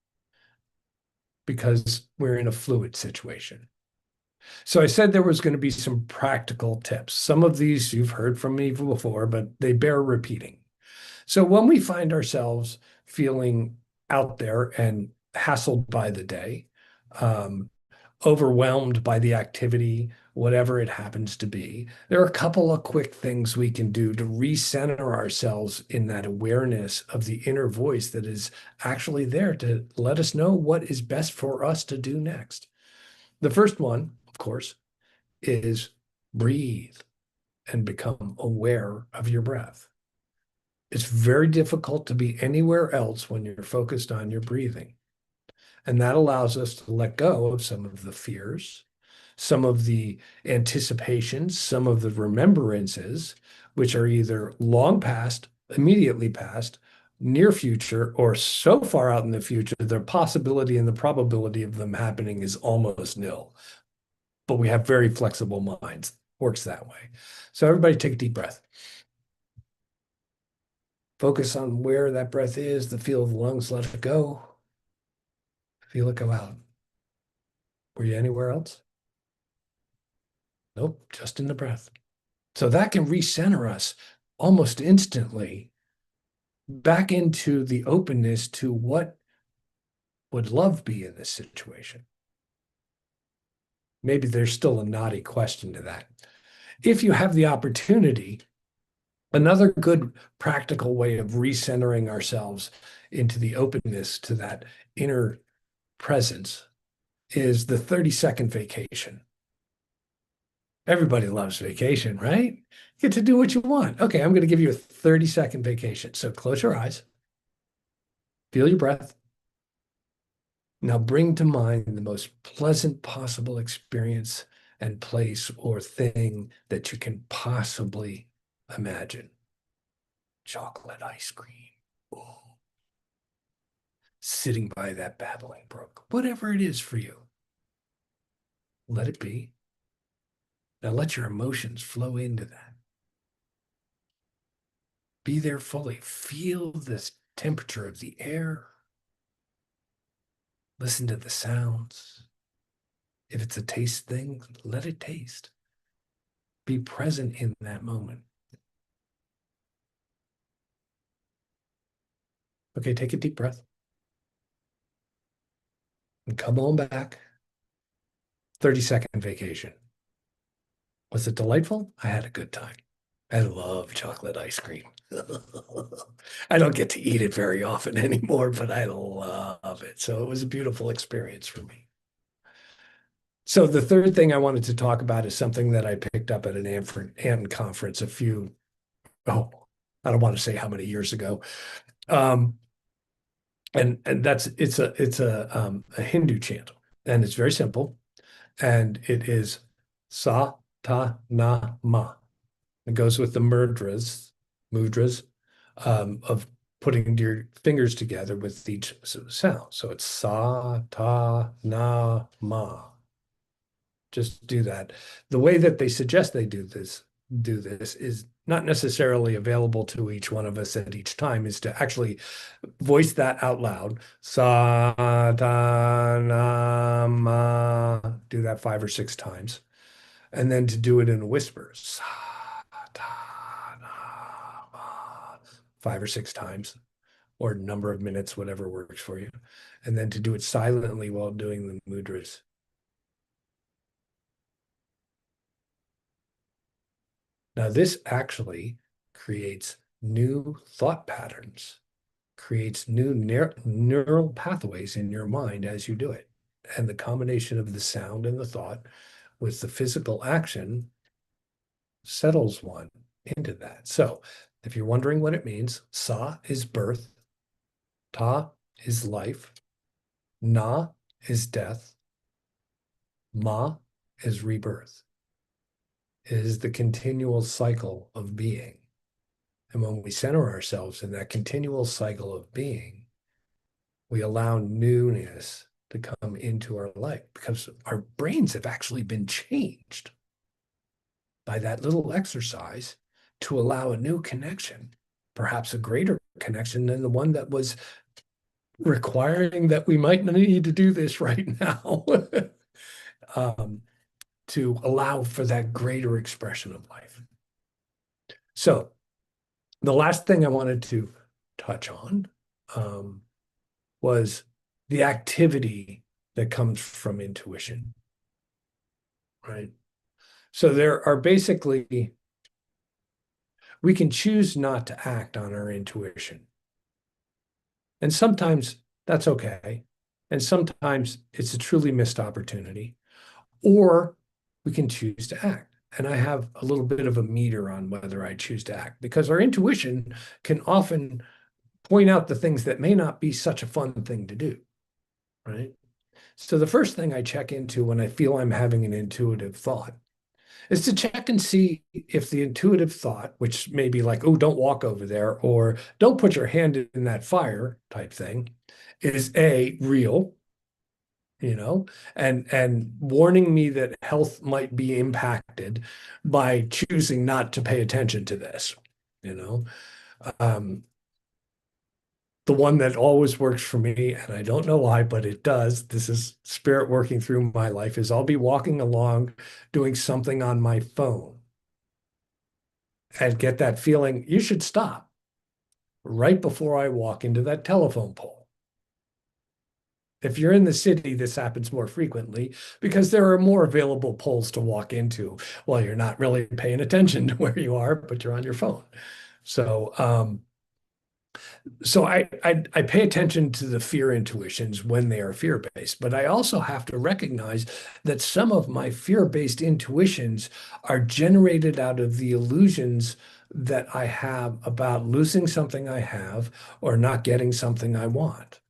[SPEAKER 10] because we're in a fluid situation. So I said there was going to be some practical tips. Some of these you've heard from me before, but they bear repeating. So when we find ourselves feeling out there and hassled by the day, um, overwhelmed by the activity, whatever it happens to be, there are a couple of quick things we can do to recenter ourselves in that awareness of the inner voice that is actually there to let us know what is best for us to do next. The first one, of course, is breathe and become aware of your breath. It's very difficult to be anywhere else when you're focused on your breathing. And that allows us to let go of some of the fears, some of the anticipations, some of the remembrances, which are either long past, immediately past, near future, or so far out in the future, the possibility and the probability of them happening is almost nil. But we have very flexible minds. Works that way. So everybody take a deep breath. Focus on where that breath is, the feel of the lungs, let it go. Feel it go out. Were you anywhere else? Nope, just in the breath. So that can recenter us almost instantly back into the openness to what would love be in this situation. Maybe there's still a naughty question to that. If you have the opportunity, another good practical way of recentering ourselves into the openness to that inner presence is the 30-second vacation. Everybody loves vacation, right? You get to do what you want. Okay, I'm going to give you a 30-second vacation. So close your eyes, feel your breath. Now bring to mind the most pleasant possible experience and place or thing that you can possibly imagine. Chocolate ice cream. Oh. Sitting by that babbling brook, whatever it is for you. Let it be. Now let your emotions flow into that. Be there fully. Feel this temperature of the air. Listen to the sounds. If it's a taste thing, let it taste. Be present in that moment. Okay, take a deep breath. And come on back. 30-second vacation. Was it delightful? I had a good time. I love chocolate ice cream. I don't get to eat it very often anymore, but I love it. So it was a beautiful experience for me. So the third thing I wanted to talk about is something that I picked up at an Ann conference I don't want to say how many years ago. And it's a Hindu chant, and it's very simple, and it is sa ta na ma. It goes with the mudras of putting your fingers together with each sound. So it's sa ta na ma. Just do that. The way that they suggest they do this is not necessarily available to each one of us at each time, is to actually voice that out loud. Sa ta na ma. Do that 5 or 6 times. And then to do it in a whisper. Sa ta 5 or 6 times, or number of minutes, whatever works for you. And then to do it silently while doing the mudras. Now, this actually creates new thought patterns, creates new neural pathways in your mind as you do it. And the combination of the sound and the thought with the physical action settles one into that. So if you're wondering what it means, sa is birth, ta is life, na is death, ma is rebirth. It is the continual cycle of being. And when we center ourselves in that continual cycle of being, we allow newness to come into our life because our brains have actually been changed by that little exercise to allow a new connection, perhaps a greater connection than the one that was requiring that we might need to do this right now, to allow for that greater expression of life. So the last thing I wanted to touch on was the activity that comes from intuition, right? So there are basically, we can choose not to act on our intuition. And sometimes that's okay. And sometimes it's a truly missed opportunity. Or we can choose to act. And I have a little bit of a meter on whether I choose to act, because our intuition can often point out the things that may not be such a fun thing to do, right? So the first thing I check into when I feel I'm having an intuitive thought is to check and see if the intuitive thought, which may be like, oh, don't walk over there, or don't put your hand in that fire type thing, is A, real, and warning me that health might be impacted by choosing not to pay attention to this, the one that always works for me, and I don't know why, but it does. This is spirit working through my life, is I'll be walking along doing something on my phone and get that feeling, you should stop right before I walk into that telephone pole. If you're in the city, this happens more frequently because there are more available poles to walk into while you're not really paying attention to where you are, but you're on your phone. So, I pay attention to the fear intuitions when they are fear-based, but I also have to recognize that some of my fear-based intuitions are generated out of the illusions that I have about losing something I have or not getting something I want.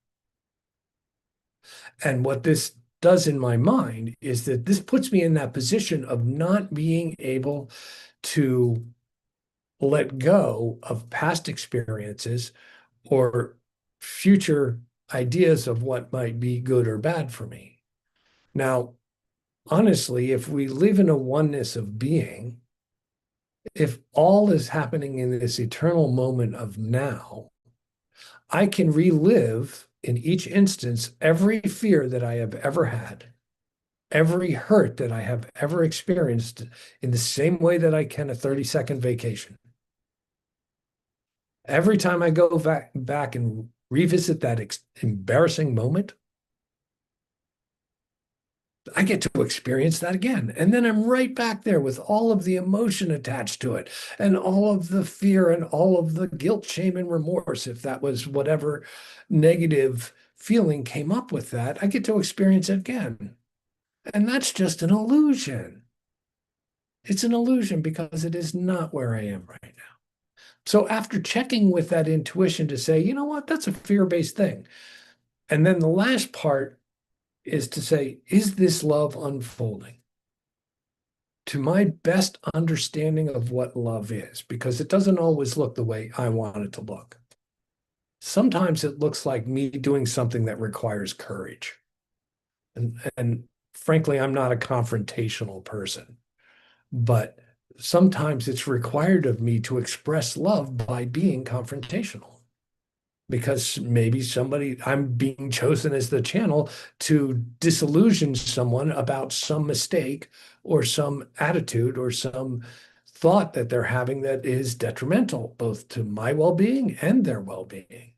[SPEAKER 10] And what this does in my mind is that this puts me in that position of not being able to let go of past experiences or future ideas of what might be good or bad for me. Now, honestly, if we live in a oneness of being, if all is happening in this eternal moment of now, I can relive in each instance every fear that I have ever had, every hurt that I have ever experienced in the same way that I can a 30-second vacation. Every time I go back and revisit that embarrassing moment, I get to experience that again. And then I'm right back there with all of the emotion attached to it and all of the fear and all of the guilt, shame, and remorse. If that was whatever negative feeling came up with that, I get to experience it again. And that's just an illusion. It's an illusion because it is not where I am right now. So after checking with that intuition to say, you know what, that's a fear-based thing. And then the last part is to say, is this love unfolding to my best understanding of what love is? Because it doesn't always look the way I want it to look. Sometimes it looks like me doing something that requires courage. And frankly, I'm not a confrontational person, but sometimes it's required of me to express love by being confrontational. Because maybe I'm being chosen as the channel to disillusion someone about some mistake or some attitude or some thought that they're having that is detrimental both to my well-being and their well-being.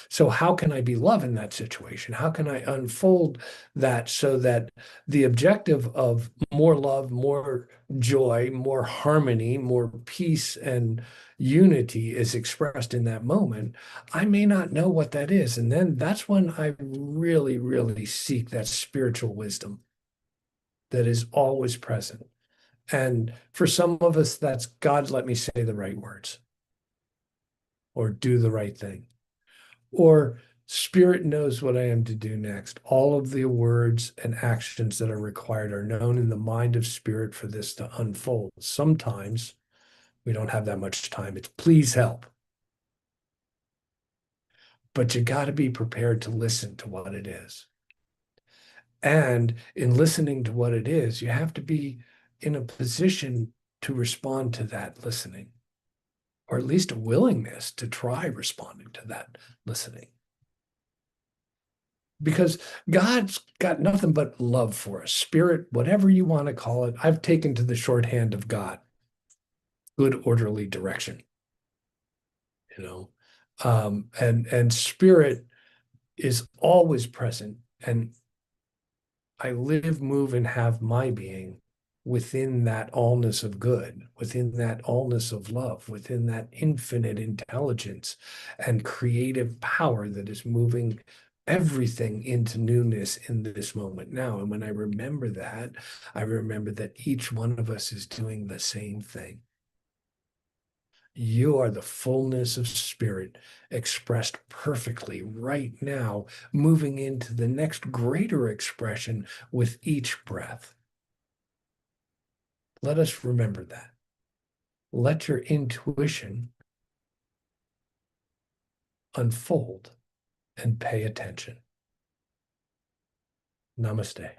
[SPEAKER 10] So how can I be love in that situation? How can I unfold that so that the objective of more love, more joy, more harmony, more peace and unity is expressed in that moment? I may not know what that is. And then that's when I really, really seek that spiritual wisdom that is always present. And for some of us, that's God, let me say the right words or do the right thing. Or Spirit knows what I am to do next. All of the words and actions that are required are known in the mind of Spirit for this to unfold. Sometimes we don't have that much time. It's please help. But you got to be prepared to listen to what it is. And in listening to what it is, you have to be in a position to respond to that listening, or at least a willingness to try responding to that listening. Because God's got nothing but love for us, Spirit, whatever you want to call it. I've taken to the shorthand of God, good orderly direction, and Spirit is always present, and I live, move, and have my being within that allness of good, within that allness of love, within that infinite intelligence and creative power that is moving everything into newness in this moment now. And when I remember that, I remember that each one of us is doing the same thing. You are the fullness of Spirit expressed perfectly right now, moving into the next greater expression with each breath. Let us remember that. Let your intuition unfold and pay attention. Namaste.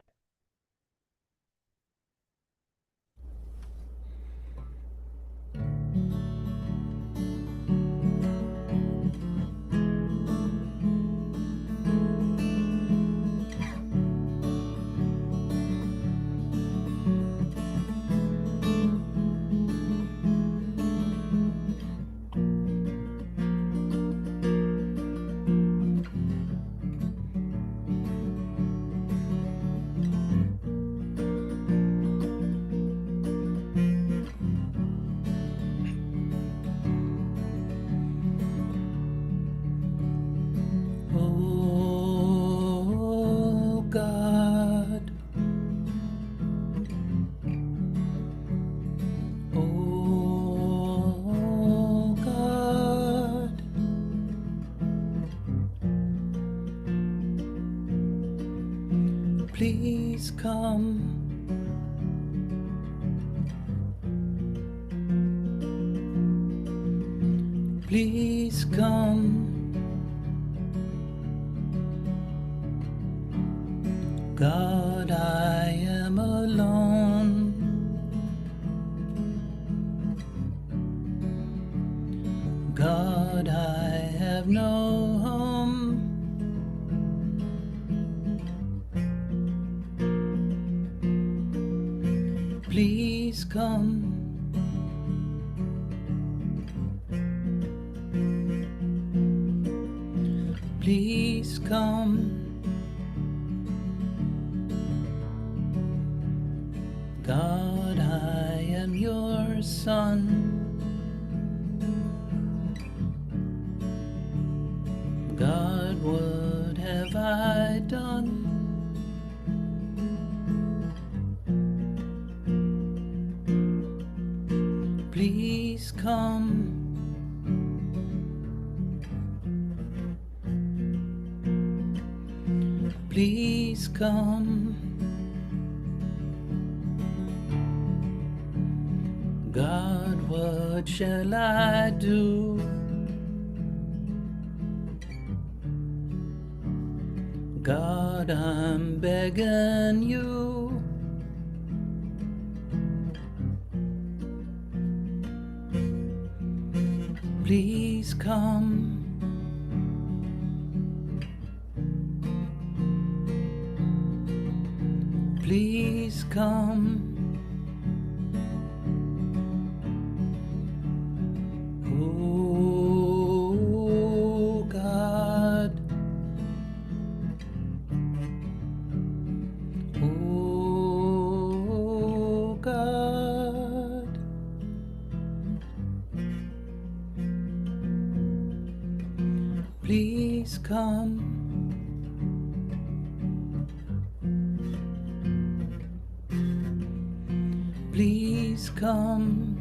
[SPEAKER 3] Oh God, oh God, please come. Please come. God, I am alone. God, I have no home. Please come. Please come. God, I am your son. God, what have I done? Please come. Please come. God, what shall I do? God, I'm begging you. Please come. Please come. Please come. Please come.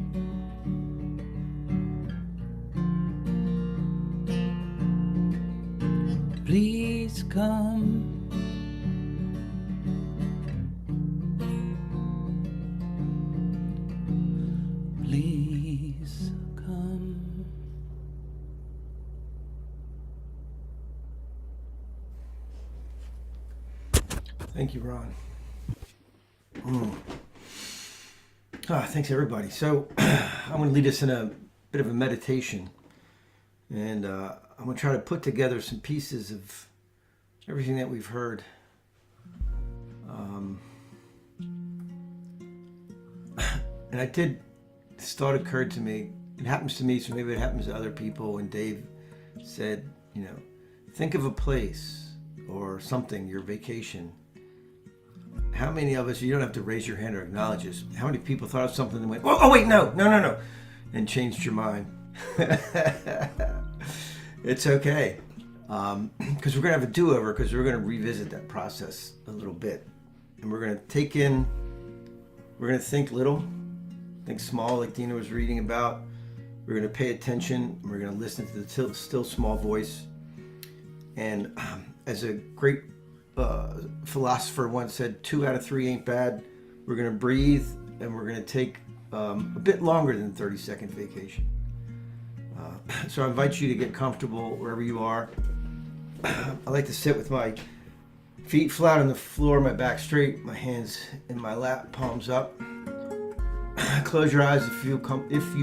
[SPEAKER 3] Please come. Please come.
[SPEAKER 5] Thank you, Ron. Thanks, everybody. So I'm going to lead us in a bit of a meditation. And I'm going to try to put together some pieces of everything that we've heard. And this thought occurred to me. It happens to me, so maybe it happens to other people. And Dave said, think of a place or something, your vacation. How many of us, you don't have to raise your hand or acknowledge this, how many people thought of something and went, oh wait, no, and changed your mind? It's okay. Because we're going to have a do-over, because we're going to revisit that process a little bit. And we're going to think little, think small, like Dina was reading about. We're going to pay attention. We're going to listen to the still small voice. And as a great philosopher once said, 2 out of 3 ain't bad. We're going to breathe, and we're going to take a bit longer than 30-second vacation. So I invite you to get comfortable wherever you are. I like to sit with my feet flat on the floor, my back straight, my hands in my lap, palms up. Close your eyes if you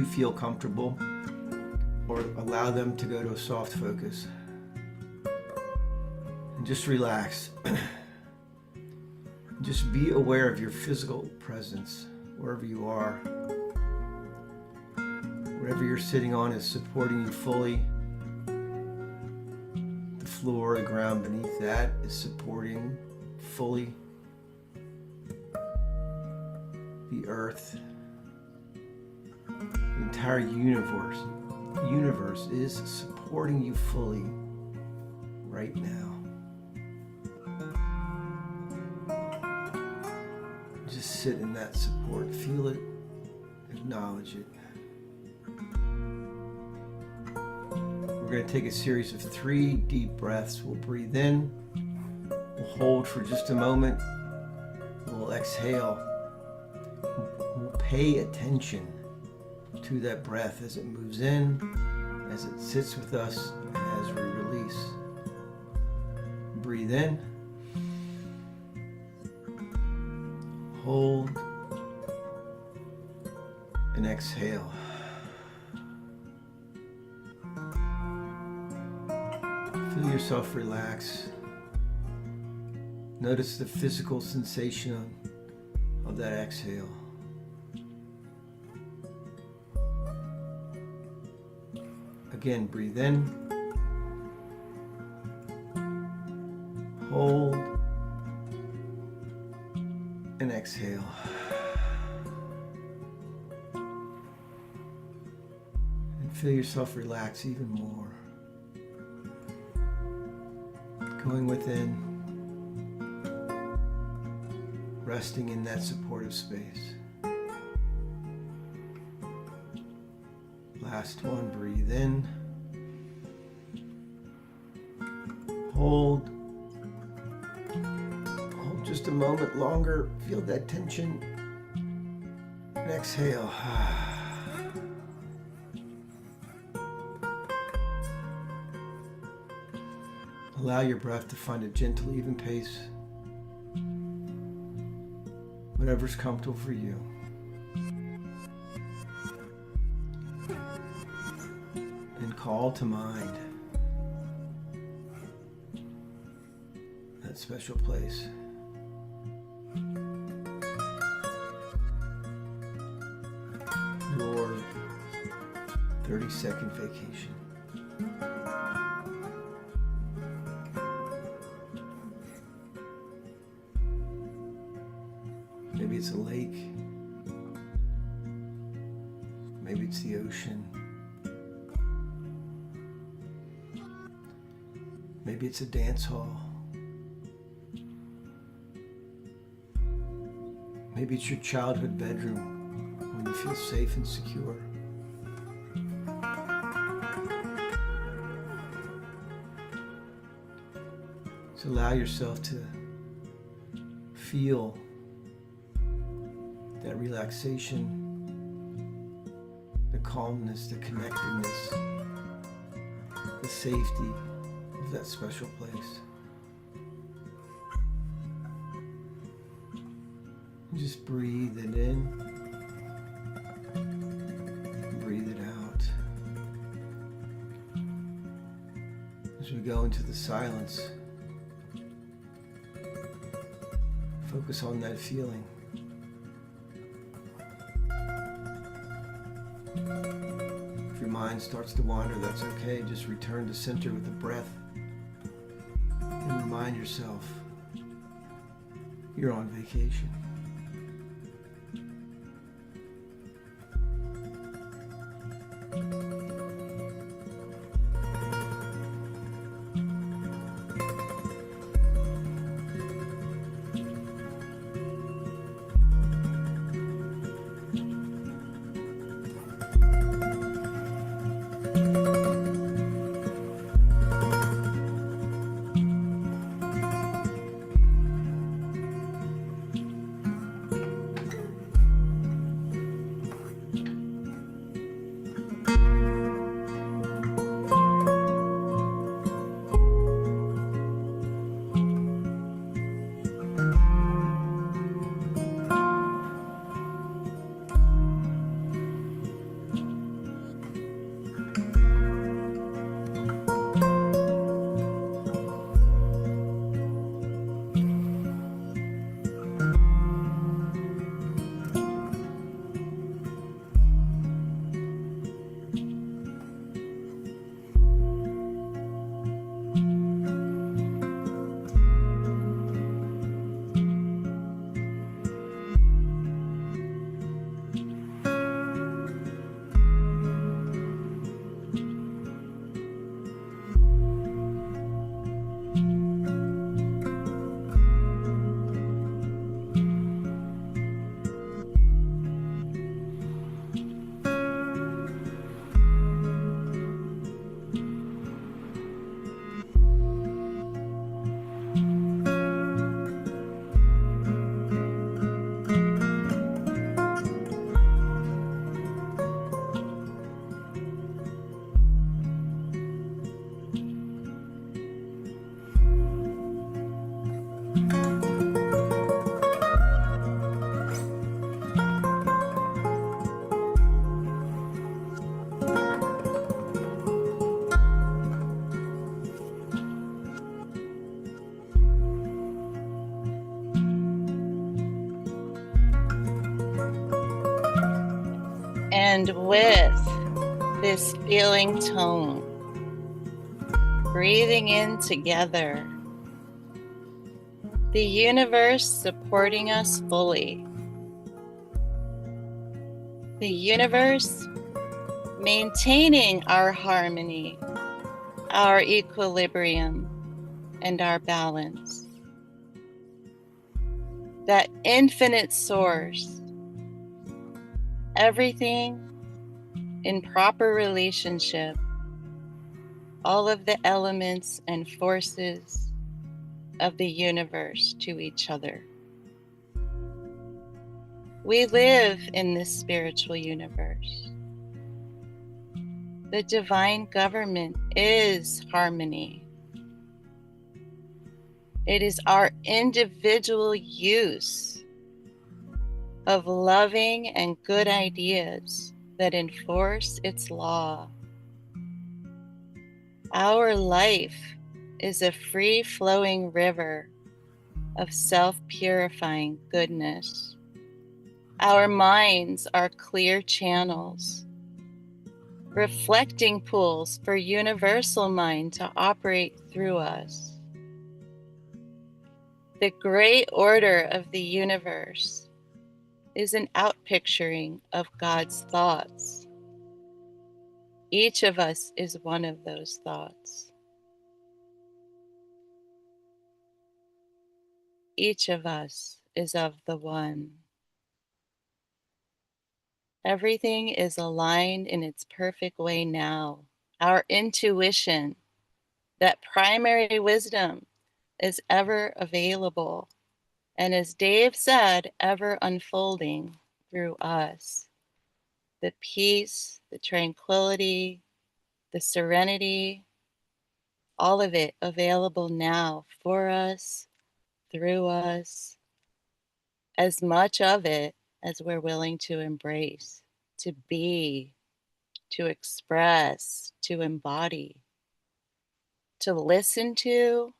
[SPEAKER 5] feel comfortable, or allow them to go to a soft focus. And just relax. Just be aware of your physical presence wherever you are. Whatever you're sitting on is supporting you fully. The floor, the ground beneath that is supporting fully. The earth, the entire universe is supporting you fully right now. Just sit in that support, feel it, acknowledge it. We're going to take a series of 3 deep breaths. We'll breathe in, we'll hold for just a moment, we'll exhale. We'll pay attention to that breath as it moves in, as it sits with us, and as we release. Breathe in, hold, and exhale. Feel yourself relax. Notice the physical sensation of that exhale. Again, breathe in, hold, and exhale. And feel yourself relax even more. Going within, resting in that supportive space. Last one, breathe in, hold just a moment longer, feel that tension, and exhale. Allow your breath to find a gentle, even pace, whatever's comfortable for you. And call to mind that special place. Your 30-second vacation. Maybe it's a lake. Maybe it's the ocean. Maybe it's a dance hall. Maybe it's your childhood bedroom when you feel safe and secure. So allow yourself to feel that relaxation, the calmness, the connectedness, the safety of that special place. Just breathe it in, breathe it out. As we go into the silence, focus on that feeling. If your mind starts to wander, that's okay. Just return to center with the breath and remind yourself you're on vacation.
[SPEAKER 4] And with this feeling tone, breathing in together, the universe supporting us fully, the universe maintaining our harmony, our equilibrium, and our balance. That infinite source, everything in proper relationship, all of the elements and forces of the universe to each other. We live in this spiritual universe. The divine government is harmony. It is our individual use of loving and good ideas that enforce its law. Our life is a free-flowing river of self-purifying goodness. Our minds are clear channels, reflecting pools for universal mind to operate through us. The great order of the universe is an outpicturing of God's thoughts. Each of us is one of those thoughts. each of us is of the one. Everything is aligned in its perfect way now. Our intuition, that primary wisdom, is ever available. And as Dave said, ever unfolding through us. The peace, the tranquility, the serenity, all of it available now for us, through us, as much of it as we're willing to embrace, to be, to express, to embody, to listen to,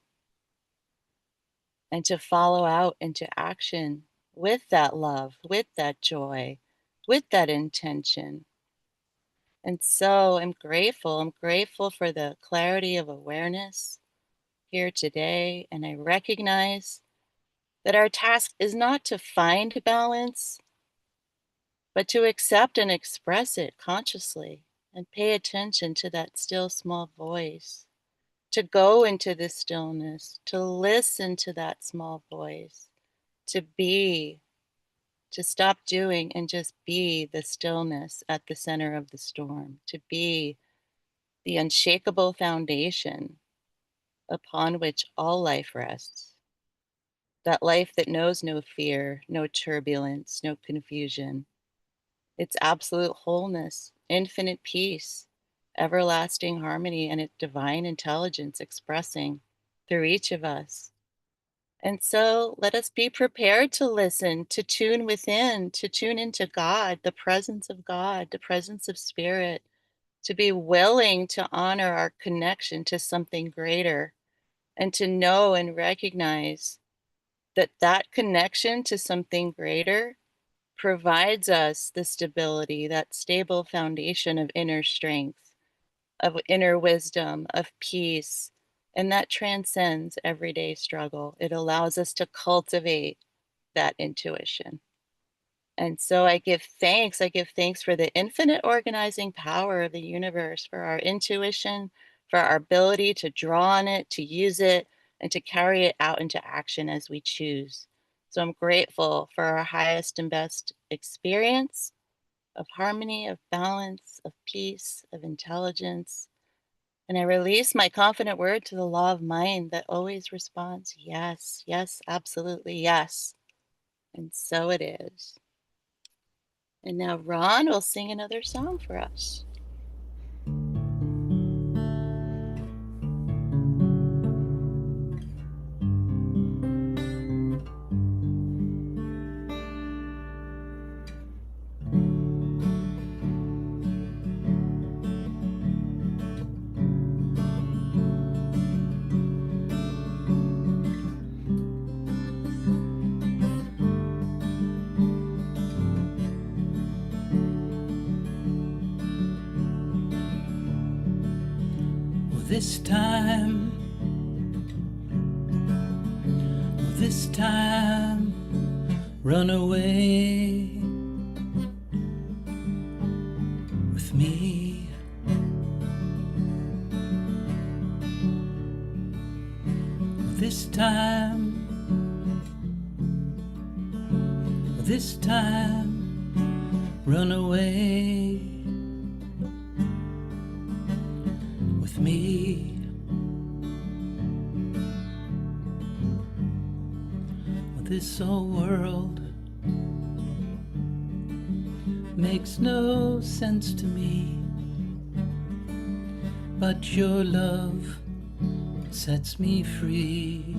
[SPEAKER 4] and to follow out into action with that love, with that joy, with that intention. And so I'm grateful. I'm grateful for the clarity of awareness here today. And I recognize that our task is not to find balance, but to accept and express it consciously and pay attention to that still small voice, to go into the stillness, to listen to that small voice, to be, to stop doing and just be the stillness at the center of the storm, to be the unshakable foundation upon which all life rests. That life that knows no fear, no turbulence, no confusion. It's absolute wholeness, infinite peace, everlasting harmony, and its divine intelligence expressing through each of us. And so let us be prepared to listen, to tune within, to tune into God, the presence of God, the presence of Spirit, to be willing to honor our connection to something greater, and to know and recognize that that connection to something greater provides us the stability, that stable foundation of inner strength, of inner wisdom, of peace, and that transcends everyday struggle. It allows us to cultivate that intuition. And so I give thanks. I give thanks for the infinite organizing power of the universe, for our intuition, for our ability to draw on it, to use it, and to carry it out into action as we choose. So I'm grateful for our highest and best experience of harmony, of balance, of peace, of intelligence. And I release my confident word to the law of mind that always responds, yes, yes, absolutely, yes. And so it is. And now Ron will sing another song for us.
[SPEAKER 3] This time, run away with me. This time, run away with me. This old world makes no sense to me, but your love sets me free.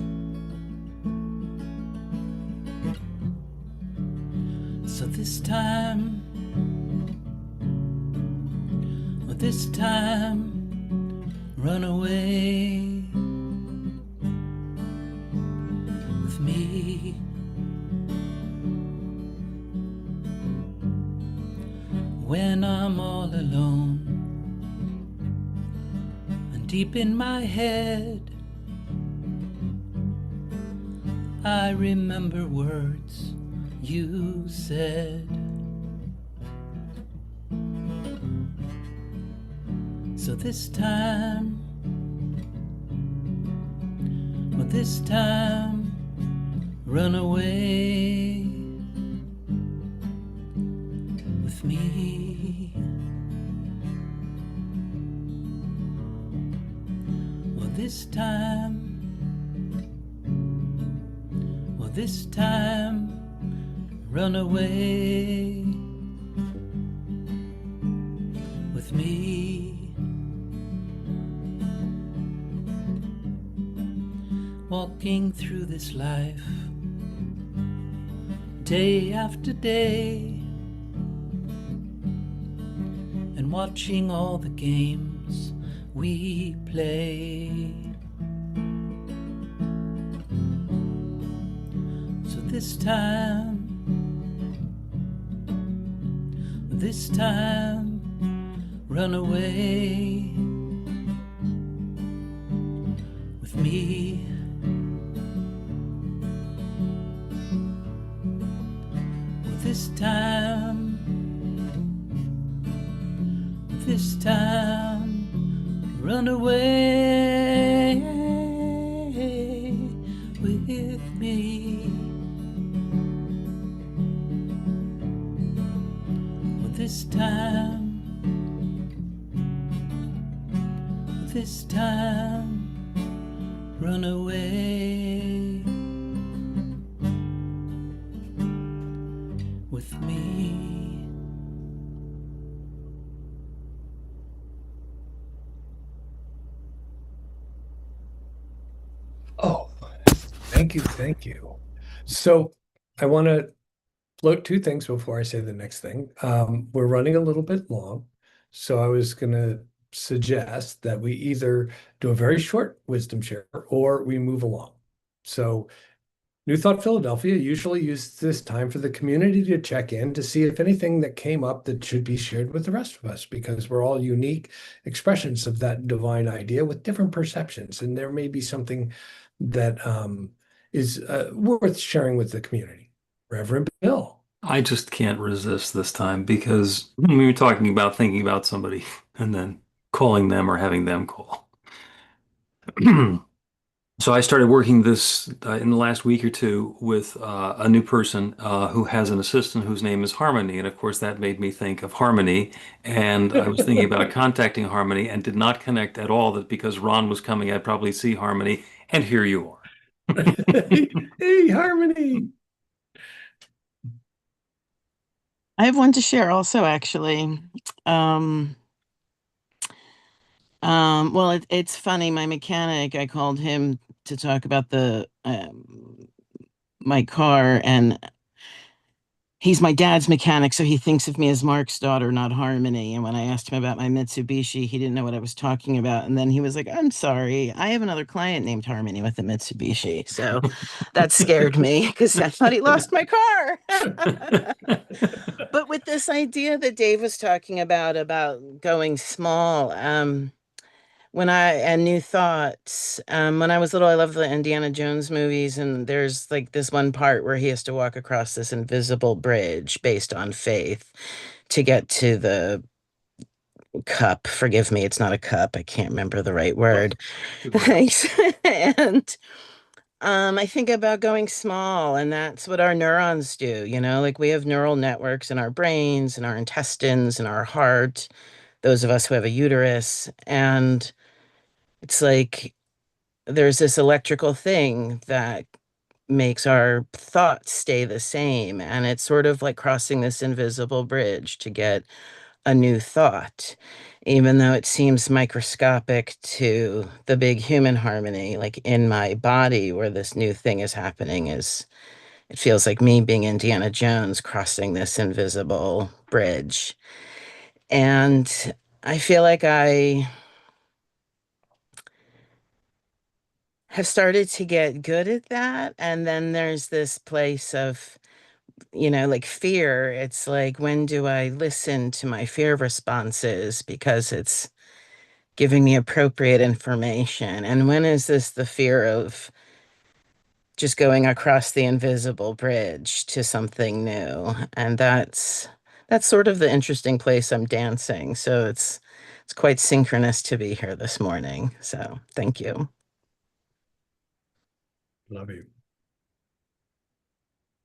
[SPEAKER 3] So this time, run away with me. When I'm all alone and deep in my head, I remember words you said. So this time, run away with me. Well, this time, run away with me. Walking through this life, day after day, and watching all the games we play. So this time, run away with me. Well, this time, run away with me. Well, this time, run away with me.
[SPEAKER 10] Oh, thank you. Thank you. So I want to float two things before I say the next thing. We're running a little bit long, so I was going to suggest that we either do a very short wisdom share or we move along. So New Thought Philadelphia usually uses this time for the community to check in to see if anything that came up that should be shared with the rest of us, because we're all unique expressions of that divine idea with different perceptions. And there may be something that is worth sharing with the community. Reverend Bill.
[SPEAKER 2] I just can't resist this time because we were talking about thinking about somebody and then calling them or having them call. So I started working this in the last week or two with a new person who has an assistant whose name is Harmony. And of course, that made me think of Harmony. And I was thinking about contacting Harmony and did not connect at all that because Ron was coming, I'd probably see Harmony. And here you are.
[SPEAKER 10] Hey, Harmony.
[SPEAKER 11] I have one to share also, actually. Well, it's funny. My mechanic, I called him to talk about my car, and he's my dad's mechanic, so he thinks of me as Mark's daughter, not Harmony. And when I asked him about my Mitsubishi, he didn't know what I was talking about. And then he was like, "I'm sorry, I have another client named Harmony with a Mitsubishi." So that scared me because I thought he lost my car. But with this idea that Dave was talking about going small, and new thoughts. When I was little, I loved the Indiana Jones movies, and there's like this one part where he has to walk across this invisible bridge based on faith to get to the cup. Forgive me, it's not a cup. I can't remember the right word. Thanks. And I think about going small, and that's what our neurons do. Like we have neural networks in our brains, in our intestines, in our heart, those of us who have a uterus. And it's like there's this electrical thing that makes our thoughts stay the same. And it's sort of like crossing this invisible bridge to get a new thought, even though it seems microscopic to the big human Harmony, like in my body where this new thing is happening, it feels like me being Indiana Jones crossing this invisible bridge. And I feel like I have started to get good at that. And then there's this place of, like fear. It's like, when do I listen to my fear responses because it's giving me appropriate information? And when is this the fear of just going across the invisible bridge to something new? And that's sort of the interesting place I'm dancing. So it's quite synchronous to be here this morning. So thank you.
[SPEAKER 10] Love you.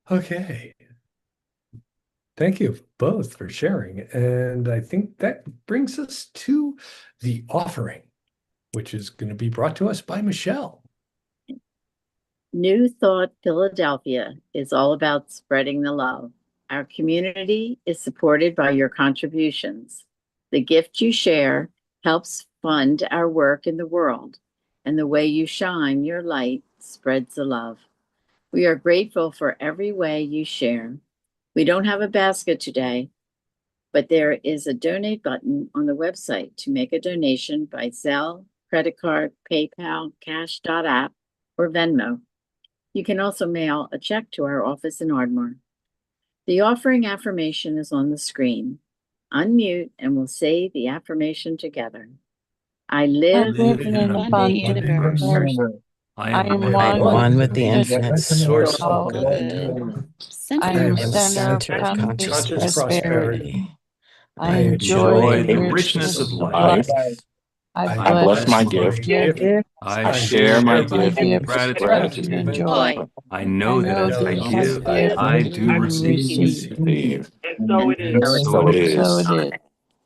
[SPEAKER 10] Okay. Thank you both for sharing. And I think that brings us to the offering, which is going to be brought to us by Michelle.
[SPEAKER 7] New Thought Philadelphia is all about spreading the love. Our community is supported by your contributions. The gift you share helps fund our work in the world, and the way you shine your light spreads the love. We are grateful for every way you share. We don't have a basket today, but there is a donate button on the website to make a donation by Zelle, credit card, PayPal, Cash.app, or Venmo. You can also mail a check to our office in Ardmore. The offering affirmation is on the screen. Unmute and we'll say the affirmation together. I live
[SPEAKER 2] in an
[SPEAKER 4] abundant
[SPEAKER 2] universe.
[SPEAKER 4] universe.
[SPEAKER 2] I
[SPEAKER 11] I
[SPEAKER 2] am
[SPEAKER 11] am one with the infinite source
[SPEAKER 2] source
[SPEAKER 11] of
[SPEAKER 2] of
[SPEAKER 11] good.
[SPEAKER 2] good.
[SPEAKER 4] Center
[SPEAKER 11] I
[SPEAKER 4] of
[SPEAKER 11] am
[SPEAKER 4] consciousness.
[SPEAKER 11] center of conscious
[SPEAKER 10] Conscious
[SPEAKER 11] prosperity.
[SPEAKER 10] I
[SPEAKER 2] Enjoy the richness of life.
[SPEAKER 12] I bless my gift.
[SPEAKER 2] I
[SPEAKER 12] I share my gift
[SPEAKER 2] with
[SPEAKER 12] with
[SPEAKER 2] gratitude.
[SPEAKER 12] and joy.
[SPEAKER 2] I know that as I give, I do receive.
[SPEAKER 12] And so it is. So it is.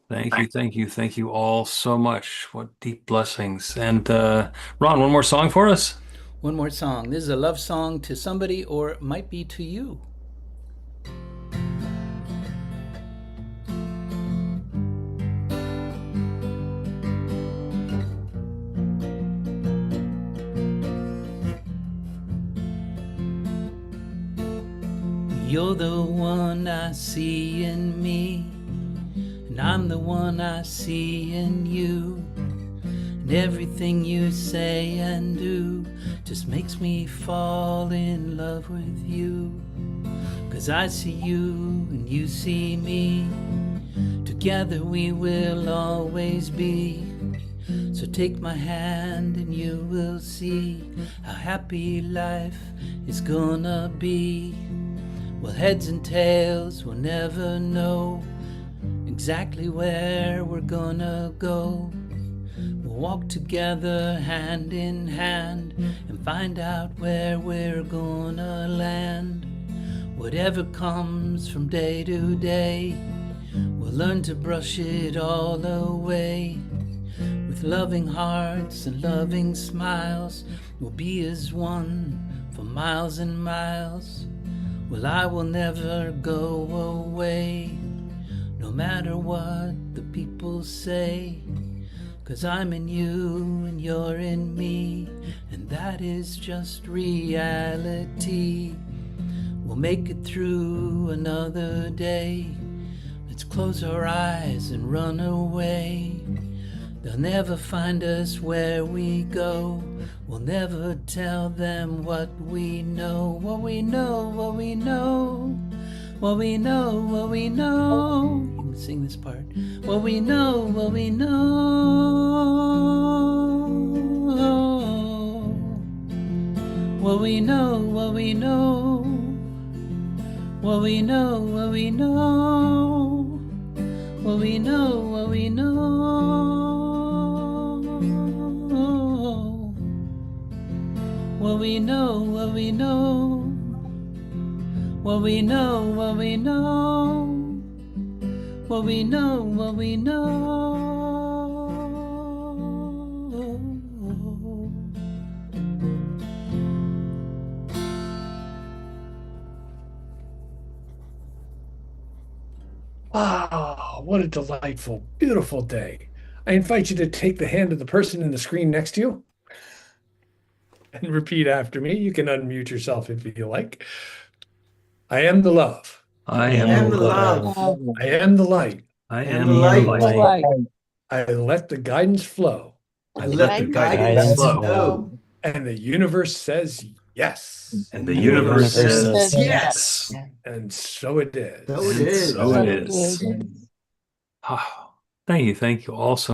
[SPEAKER 2] Thank you all so much. What deep blessings. And Ron, one more song for us?
[SPEAKER 3] One more song. This is a love song to somebody, or it might be to you. You're the one I see in me, and I'm the one I see in you. And everything you say and do just makes me fall in love with you. 'Cause I see you and you see me. Together we will always be. So take my hand and you will see how happy life is gonna be. Well, heads and tails will never know exactly where we're gonna go. We'll walk together hand in hand and find out where we're gonna land. Whatever comes from day to day, we'll learn to brush it all away. With loving hearts and loving smiles, we'll be as one for miles and miles. Well, I will never go away, no matter what the people say. 'Cause I'm in you and you're in me, and that is just reality. We'll make it through another day. Let's close our eyes and run away. They'll never find us where we go. We'll never tell them what we know. What we know, what we know. What we know, what we know. You can sing this part. What we know, what we know. What we know, what we know. What we know, what we know. What we know, what we know. What we know, what we know. What we know, what we know. What we know, what we know.
[SPEAKER 10] Wow, what a delightful, beautiful day. I invite you to take the hand of the person in the screen next to you and repeat after me. You can unmute yourself if you like. I am the love.
[SPEAKER 2] I
[SPEAKER 5] am
[SPEAKER 2] am
[SPEAKER 5] the love.
[SPEAKER 10] I am the light.
[SPEAKER 2] I
[SPEAKER 5] am
[SPEAKER 2] am
[SPEAKER 5] the
[SPEAKER 2] the
[SPEAKER 5] light.
[SPEAKER 2] light.
[SPEAKER 10] I let the guidance flow.
[SPEAKER 5] I let the guidance flow.
[SPEAKER 10] And the universe says yes.
[SPEAKER 2] And the universe says
[SPEAKER 5] yes.
[SPEAKER 10] And so it is.
[SPEAKER 5] So it is.
[SPEAKER 2] So it is. Thank you all so